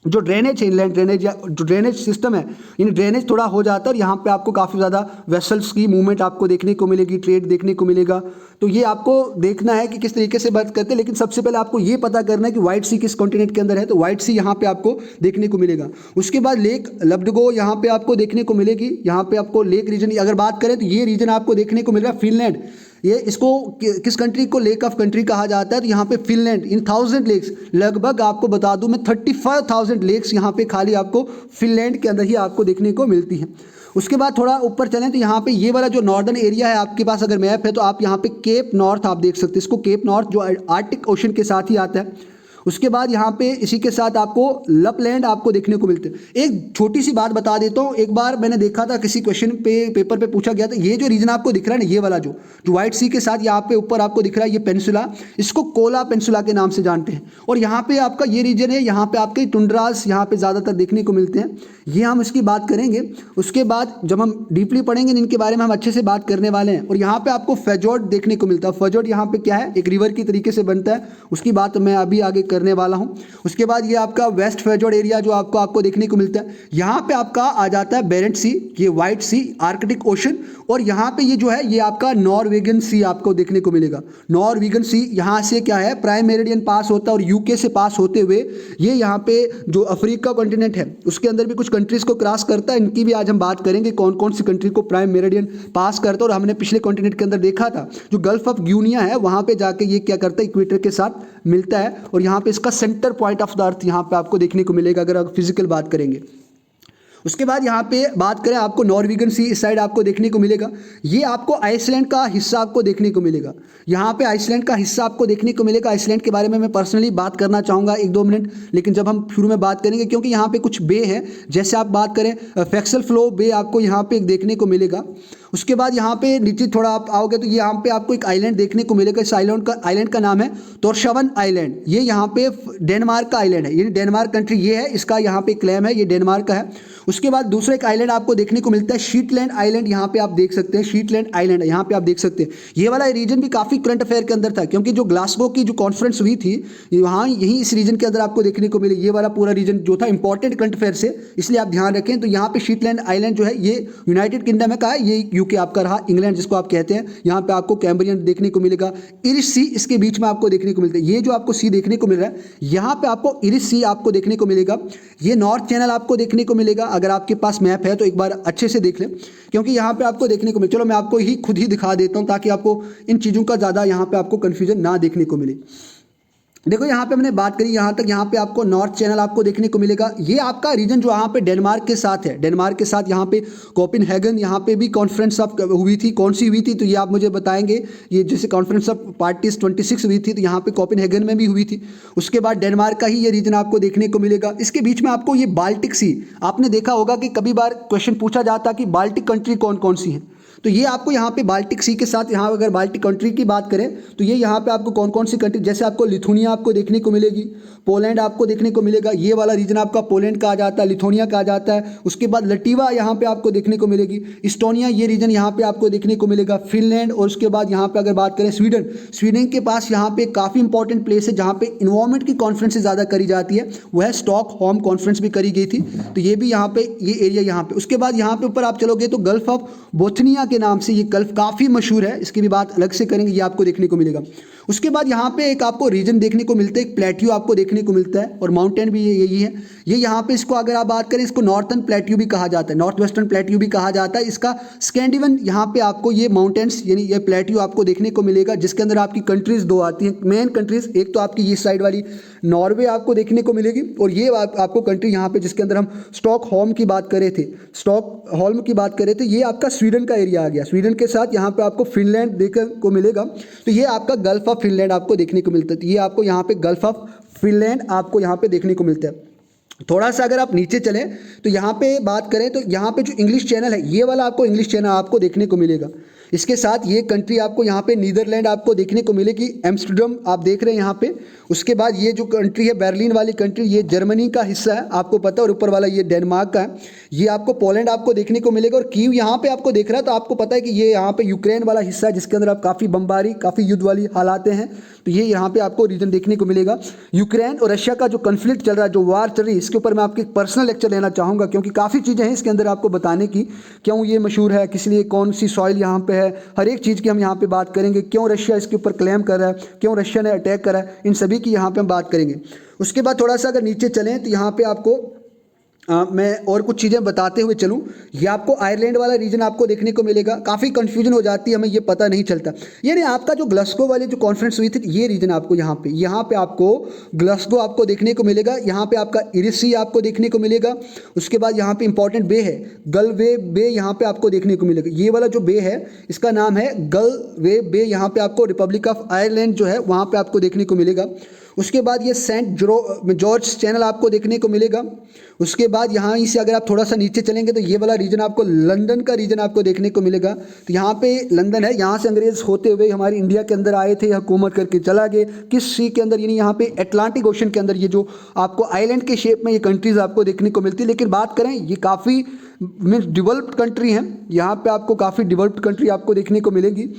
जो ड्रेनेज है, इनलैंड ड्रेनेज या जो ड्रेनेज सिस्टम है, यानी ड्रेनेज थोड़ा हो जाता है, और यहाँ पे आपको काफ़ी ज़्यादा वेसल्स की मूवमेंट आपको देखने को मिलेगी, ट्रेड देखने को मिलेगा। तो ये आपको देखना है कि किस तरीके से बात करते हैं, लेकिन सबसे पहले आपको ये पता करना है कि व्हाइट सी किस कॉन्टिनेंट के अंदर है, तो व्हाइट सी यहाँ पे आपको देखने को मिलेगा। उसके बाद लेक लबडगो यहाँ पे आपको देखने को मिलेगी। यहाँ पे आपको लेक रीजन अगर बात करें तो ये रीजन आपको देखने को मिलेगा फिनलैंड, ये इसको किस कंट्री को लेक ऑफ कंट्री कहा जाता है? तो यहाँ पे फिनलैंड इन 1000 लेक्स, लगभग आपको बता दूं मैं 35,000 लेक्स यहाँ पे खाली आपको फिनलैंड के अंदर ही आपको देखने को मिलती है। उसके बाद थोड़ा ऊपर चलें तो यहाँ पे ये वाला जो नॉर्दर्न एरिया है आपके पास अगर मैप है तो आप यहाँ पे केप नॉर्थ आप देख सकते हैं, इसको केप नॉर्थ जो आर्कटिक ओशन के साथ ही आता है। उसके बाद यहाँ पे इसी के साथ आपको लपलैंड आपको देखने को मिलते हैं। एक छोटी सी बात बता देता हूँ, एक बार मैंने देखा था किसी क्वेश्चन पे पेपर पे पूछा गया था, ये जो रीजन आपको दिख रहा है ना, ये वाला जो व्हाइट सी के साथ यहाँ पे ऊपर आपको दिख रहा है ये पेनिसुला, इसको कोला पेनिसुला के नाम से जानते हैं। और यहाँ पे आपका ये रीजन है, यहाँ पे आपके टुंड्रास यहाँ पे ज़्यादातर देखने को मिलते हैं, ये हम इसकी बात करेंगे। उसके बाद जब हम डीपली पढ़ेंगे इनके बारे में हम अच्छे से बात करने वाले हैं। और यहाँ पे आपको फेजोर्ड देखने को मिलता है। फेजोर्ड यहाँ पे क्या है, एक रिवर की तरीके से बनता है, उसकी बात मैं अभी आगे करने वाला हूँ। उसके बाद ये आपका वेस्ट फेजोर्ड एरिया जो आपको देखने को मिलता है, यहाँ पे आपका आ जाता है बेरेंट सी, ये व्हाइट सी, आर्कटिक ओशन। और यहाँ पे ये जो है ये आपका नॉर्वेगन सी आपको देखने को मिलेगा। नॉर्वेगन सी यहाँ से क्या है, प्राइम मेरिडियन पास होता है और यूके से पास होते हुए ये यहाँ पे जो अफ्रीका कॉन्टिनेंट है उसके अंदर भी कुछ कंट्रीज को क्रॉस करता है। इनकी भी आज हम बात करेंगे कौन कौन सी कंट्री को प्राइम मेरिडियन पास करता है। और हमने पिछले कॉन्टिनेंट के अंदर देखा था जो गल्फ ऑफ गिनिया है वहाँ पे जाके ये क्या करता है, इक्वेटर के साथ मिलता है। और यहाँ पे इसका centre point of the earth यहाँ पे आपको देखने को मिलेगा अगर आप फिजिकल बात करेंगे। उसके बाद यहाँ पे बात करें आपको नॉर्वेगन सी इस साइड आपको देखने को मिलेगा। ये आपको आइसलैंड का हिस्सा आपको देखने को मिलेगा। यहाँ पे आइसलैंड का हिस्सा आपको देखने को मिलेगा। आइसलैंड के बारे में मैं पर्सनली बात करना चाहूँगा 1-2 मिनट, लेकिन जब हम शुरू में बात करेंगे क्योंकि यहाँ पे कुछ बे हैं, जैसे आप बात करें फैक्सल फ्लो बे आपको यहाँ पे देखने को मिलेगा। उसके बाद यहाँ पे नीचे थोड़ा आप आओगे तो यहाँ पे आपको एक आइलैंड देखने को मिलेगा। इस आइलैंड का नाम है तोरशवन आइलैंड। ये यहाँ पे डेनमार्क का आइलैंड है, ये डेनमार्क कंट्री ये है, इसका यहाँ पे क्लेम है, ये डेनमार्क का है। उसके बाद दूसरा एक आइलैंड आपको देखने को मिलता है शीटलैंड आइलैंड, यहाँ पे आप देख सकते हैं शीटलैंड आइलैंड यहाँ पे आप देख सकते हैं। ये वाला रीजन भी काफ़ी करंट अफेयर के अंदर था क्योंकि जो ग्लासगो की जो कॉन्फ्रेंस हुई थी वहाँ यही इस रीजन के अंदर आपको देखने को मिले। ये वाला पूरा रीजन जो था इंपॉर्टेंट करंट अफेयर से, इसलिए आप ध्यान रखें। तो यहाँ पे शीटलैंड आइलैंड जो है ये यूनाइटेड किंगडम का है, ये यूके आपका रहा, इंग्लैंड जिसको आप कहते हैं। यहाँ पे आपको कैम्ब्रियन देखने को मिलेगा, इरिश सी इसके बीच में आपको देखने को मिलता है। ये जो आपको सी देखने को मिल रहा है यहाँ पे आपको इरिश सी आपको देखने को मिलेगा। ये नॉर्थ चैनल आपको देखने को मिलेगा। अगर आपके पास मैप है तो एक बार अच्छे से देख लें क्योंकि यहाँ पे आपको देखने को मिले। चलो मैं आपको ही खुद ही दिखा देता हूँ ताकि आपको इन चीज़ों का ज़्यादा यहाँ पे आपको कन्फ्यूजन ना देखने को मिले। देखो यहाँ पे हमने बात करी यहाँ तक, यहाँ पे आपको नॉर्थ चैनल आपको देखने को मिलेगा। ये आपका रीजन जो यहाँ पे डेनमार्क के साथ है, डेनमार्क के साथ यहाँ पे कोपेनहेगन यहाँ पे भी कॉन्फ्रेंस ऑफ हुई थी। कौन सी हुई थी तो ये आप मुझे बताएंगे। ये जैसे कॉन्फ्रेंस ऑफ पार्टीज 26 हुई थी तो यहाँ पे कोपेनहेगन में भी हुई थी। उसके बाद डेनमार्क का ही ये रीजन आपको देखने को मिलेगा। इसके बीच में आपको ये बाल्टिक सी, आपने देखा होगा कि कभी बार क्वेश्चन पूछा जाता कि बाल्टिक कंट्री कौन कौन सी हैं, तो ये आपको यहाँ पे बाल्टिक सी के साथ, यहाँ अगर बाल्टिक कंट्री की बात करें तो ये यहाँ पे आपको कौन कौन सी कंट्री, जैसे आपको लिथुनिया आपको देखने को मिलेगी, पोलैंड आपको देखने को मिलेगा। ये वाला रीजन आपका पोलैंड का आ जाता है, लिथुनिया का आ जाता है। उसके बाद लटीवा यहाँ पे आपको देखने को मिलेगी, इस्टोनिया ये रीजन यहाँ पे आपको देखने को मिलेगा, फिनलैंड। और उसके बाद यहाँ पे अगर बात करें स्वीडन, स्वीडन के पास यहाँ पे काफ़ी इंपॉर्टेंट प्लेस है जहाँ पे इन्वायरमेंट की कॉन्फ्रेंस ज़्यादा करी जाती है, वह है स्टॉकहोम कॉन्फ्रेंस भी करी गई थी। तो ये भी यहाँ पे ये एरिया यहाँ पे। उसके बाद यहाँ पे ऊपर आप चलोगे तो गल्फ ऑफ बोथनिया के नाम से ये गल्फ काफ़ी मशहूर है, इसकी भी बात अलग से करेंगे, ये आपको देखने को मिलेगा। उसके बाद यहाँ पे एक आपको रीजन देखने को मिलता है, एक प्लेट्यू आपको देखने को मिलता है और माउंटेन भी यही है। ये यहाँ पे इसको अगर आप बात करें इसको नॉर्थर्न प्लेट्यू भी कहा जाता है, नॉर्थ वेस्टर्न प्लेट्यू भी कहा जाता है। इसका स्कैंडिवन यहाँ पे आपको ये माउंटेन्स यानी ये प्लेट्यू आपको देखने को मिलेगा, जिसके अंदर आपकी कंट्रीज दो आती हैं, मेन कंट्रीज। एक तो आपकी ये साइड वाली नॉर्वे आपको देखने को मिलेगी और ये आपको कंट्री यहाँ पे जिसके अंदर हम स्टॉकहोम की बात कर रहे थे, स्टॉकहोम की बात कर रहे थे, ये आपका स्वीडन का एरिया आ गया। स्वीडन के साथ यहाँ पे आपको फिनलैंड देखने को मिलेगा, तो ये आपका गल्फ ऑफ फिनलैंड आपको देखने को मिलता है। तो ये आपको यहाँ पे गल्फ ऑफ फिनलैंड आपको यहाँ पे देखने को मिलता है। थोड़ा सा अगर आप नीचे चलें तो यहाँ पे बात करें तो यहाँ पे जो इंग्लिश चैनल है ये वाला आपको इंग्लिश चैनल आपको देखने को मिलेगा। इसके साथ ये कंट्री आपको यहाँ पे नीदरलैंड आपको देखने को मिलेगी, एम्स्टर्डम आप देख रहे हैं यहाँ पे। उसके बाद ये जो कंट्री है बर्लिन वाली कंट्री, ये जर्मनी का हिस्सा है आपको पता है, और ऊपर वाला ये डेनमार्क का है। ये आपको पोलैंड आपको देखने को मिलेगा और कीव यहाँ पे आपको देख रहा है, तो आपको पता है कि ये यहाँ पे यूक्रेन वाला हिस्सा है जिसके अंदर आप काफ़ी बमबारी काफ़ी युद्ध वाली हालात हैं, तो ये यहाँ पे आपको रीजन देखने को मिलेगा। यूक्रेन और रशिया का जो कन्फ्लिक्ट चल रहा है, जो वार चल रही है, इसके ऊपर मैं आपके पर्सनल लेक्चर लेना चाहूँगा क्योंकि काफ़ी चीज़ें हैं इसके अंदर आपको बताने की, क्यों ये मशहूर है, किस लिए, कौन सी सॉइल यहाँ पे है, हर एक चीज़ की हम यहाँ पे बात करेंगे, क्यों रशिया इसके ऊपर क्लेम कर रहा है, क्यों रशिया ने अटैक करा है, इन सभी की यहाँ पे हम बात करेंगे। उसके बाद थोड़ा सा अगर नीचे चलें तो यहाँ पे आपको मैं और कुछ चीज़ें बताते हुए चलूँ, ये आपको आयरलैंड वाला रीजन आपको देखने को मिलेगा। काफ़ी कन्फ्यूजन हो जाती है, हमें ये पता नहीं चलता। यानी आपका जो ग्लासगो वाली जो कॉन्फ्रेंस हुई थी, ये रीजन आपको यहाँ पे आपको ग्लासगो आपको देखने को मिलेगा। यहाँ पे आपका इरिस सी आपको देखने को मिलेगा। उसके बाद यहाँ पे इंपॉर्टेंट बे है, गलवे बे यहाँ पे आपको देखने को मिलेगा। ये वाला जो बे है इसका नाम है गलवे बे। यहाँ पे आपको रिपब्लिक ऑफ आयरलैंड जो है वहाँ पे आपको देखने को मिलेगा। उसके बाद ये सेंट जॉर्ज चैनल आपको देखने को मिलेगा। उसके बाद यहाँ से अगर आप थोड़ा सा नीचे चलेंगे तो ये वाला रीजन आपको लंदन का रीजन आपको देखने को मिलेगा। तो यहाँ पे लंदन है, यहाँ से अंग्रेज होते हुए हमारे इंडिया के अंदर आए थे, हुकूमत करके चला गए किस सी के अंदर, यानी यहाँ पे अटलांटिक ओशन के अंदर। ये जो आपको आइलैंड के शेप में ये कंट्रीज़ आपको देखने को मिलती है। लेकिन बात करें, ये काफ़ी मीन्स डिवेल्प्ड कंट्री हैं। यहाँ पे आपको काफ़ी डिवेल्प्ड कंट्री आपको देखने को मिलेगी।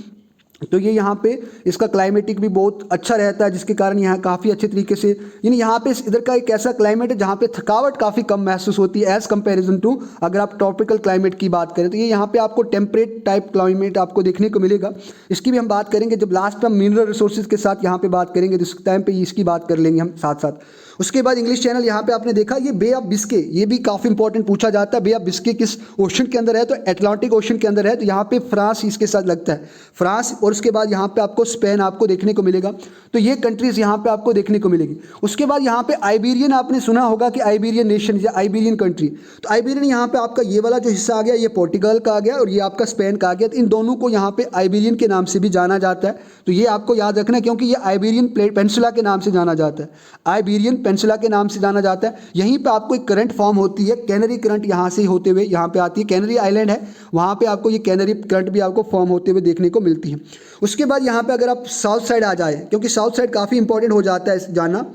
तो ये यहाँ पे इसका क्लाइमेटिक भी बहुत अच्छा रहता है, जिसके कारण यहाँ काफ़ी अच्छे तरीके से, यानी यहाँ पे इधर का एक ऐसा क्लाइमेट है जहाँ पे थकावट काफ़ी कम महसूस होती है एज़ कंपैरिजन टू अगर आप ट्रॉपिकल क्लाइमेट की बात करें। तो ये यहाँ पे आपको टेम्परेट टाइप क्लाइमेट आपको देखने को मिलेगा। इसकी भी हम बात करेंगे जब लास्ट में हम मिनरल रिसोर्सेज के साथ यहाँ पे बात करेंगे, तो इस टाइम पे इसकी बात कर लेंगे हम साथ साथ। उसके बाद इंग्लिश चैनल यहाँ पे आपने देखा, ये बे ऑफ बिस्के, ये भी काफ़ी इंपॉर्टेंट पूछा जाता है। बे ऑफ बिस्के किस ओशन के अंदर है? तो अटलांटिक ओशन के अंदर है। तो यहाँ पे फ्रांस इसके साथ लगता है, फ्रांस। और उसके बाद यहाँ पे आपको स्पेन आपको देखने को मिलेगा। तो ये कंट्रीज़ यहाँ पे आपको देखने को मिलेगी। उसके बाद यहाँ पे आइबेरियन, आपने सुना होगा कि आइबेरियन नेशन या आइबेरियन कंट्री। तो आइबेरियन यहाँ पे आपका ये वाला जो हिस्सा आ गया, ये पोर्टुगल का आ गया और ये आपका स्पेन का आ गया। तो इन दोनों को यहाँ पे आइबेरियन के नाम से भी जाना जाता है। तो ये आपको याद रखना है, क्योंकि ये आइबेरियन पेनिनसुला के नाम से जाना जाता है, आइबेरियन पेनिनसुला के नाम से जाना जाता है। यहीं पे आपको एक करंट फॉर्म होती है, कैनरी करंट यहाँ से होते हुए यहाँ पे आती है। कैनरी आइलैंड है, वहाँ पे आपको ये कैनरी करंट भी आपको फॉर्म होते हुए देखने को मिलती है। उसके बाद यहाँ पे अगर आप साउथ साइड आ जाए, क्योंकि साउथ साइड काफ़ी इंपॉर्टेंट हो जाता है जाना,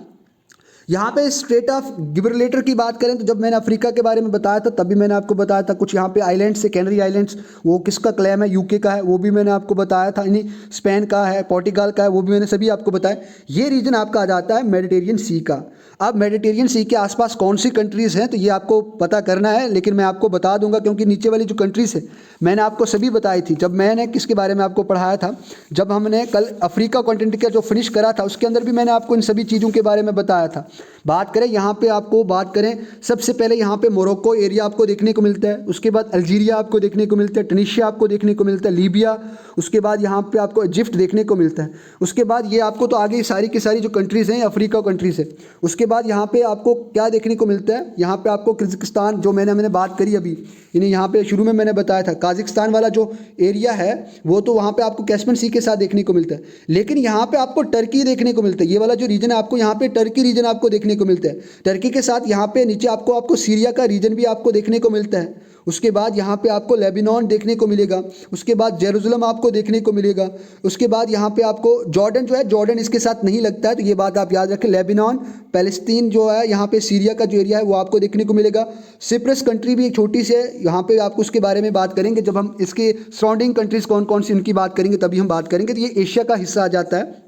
यहाँ पे स्ट्रेट ऑफ गिब्राल्टर की बात करें तो जब मैंने अफ्रीका के बारे में बताया था तभी मैंने आपको बताया था कुछ यहाँ पे आइलैंड्स से, कैनरी आइलैंड्स, वो किसका क्लेम है? यूके का है, वो भी मैंने आपको बताया था। यानी स्पेन का है, पोर्टुगल का है, वो भी मैंने सभी आपको बताया। ये रीजन आपका आ जाता है मेडिटेरियन सी का। अब मेडिटेरियन सी के आसपास कौन सी कंट्रीज़ हैं तो ये आपको पता करना है, लेकिन मैं आपको बता दूंगा क्योंकि नीचे वाली जो कंट्रीज़ है मैंने आपको सभी बताई थी। जब मैंने किसके बारे में आपको पढ़ाया था, जब हमने कल अफ्रीका कॉन्टिनेंट का जो फिनिश करा था उसके अंदर भी मैंने आपको इन सभी चीज़ों के बारे में बताया था। बात करें यहाँ पे, आपको बात करें सबसे पहले यहाँ पे मोरक्को एरिया आपको देखने को मिलता है। उसके बाद अल्जीरिया आपको देखने को मिलता है, ट्यूनीशिया आपको देखने को मिलता है, लीबिया, उसके बाद यहाँ पे आपको इजिप्ट देखने को मिलता है। उसके बाद ये आपको तो आगे सारी की सारी जो कंट्रीज़ हैं अफ्रीका कंट्रीज़ है। उसके बाद यहाँ पे आपको क्या देखने को मिलता है, यहाँ पे आपको किर्गिस्तान, जो मैंने बात करी अभी, यानी यहाँ पे शुरू में मैंने बताया था काज़ाकिस्तान वाला जो एरिया है वो तो वहाँ पे आपको कैस्पियन सी के साथ देखने को मिलता है। लेकिन यहाँ पे आपको टर्की देखने को मिलता है। ये वाला जो रीजन है आपको यहाँ पे टर्की रीजन आपको देखने को मिलता है। टर्की के साथ यहाँ पे नीचे आपको सीरिया का रीजन भी आपको देखने को मिलता है। उसके बाद यहाँ पे आपको लेबनान देखने को मिलेगा। उसके बाद जेरूसलम आपको देखने को मिलेगा। उसके बाद यहाँ पे आपको जॉर्डन जो है, जॉर्डन इसके साथ नहीं लगता है, तो ये बात आप याद रखें। लेबनान, पैलेस्तीन जो है, यहाँ पे सीरिया का जो एरिया है वो आपको देखने को मिलेगा। सिप्रस कंट्री भी एक छोटी सी है, यहाँ पे आपको उसके बारे में बात करेंगे जब हम इसके सराउंडिंग कंट्रीज़ कौन कौन सी उनकी बात करेंगे तभी हम बात करेंगे। तो ये एशिया का हिस्सा आ जाता है।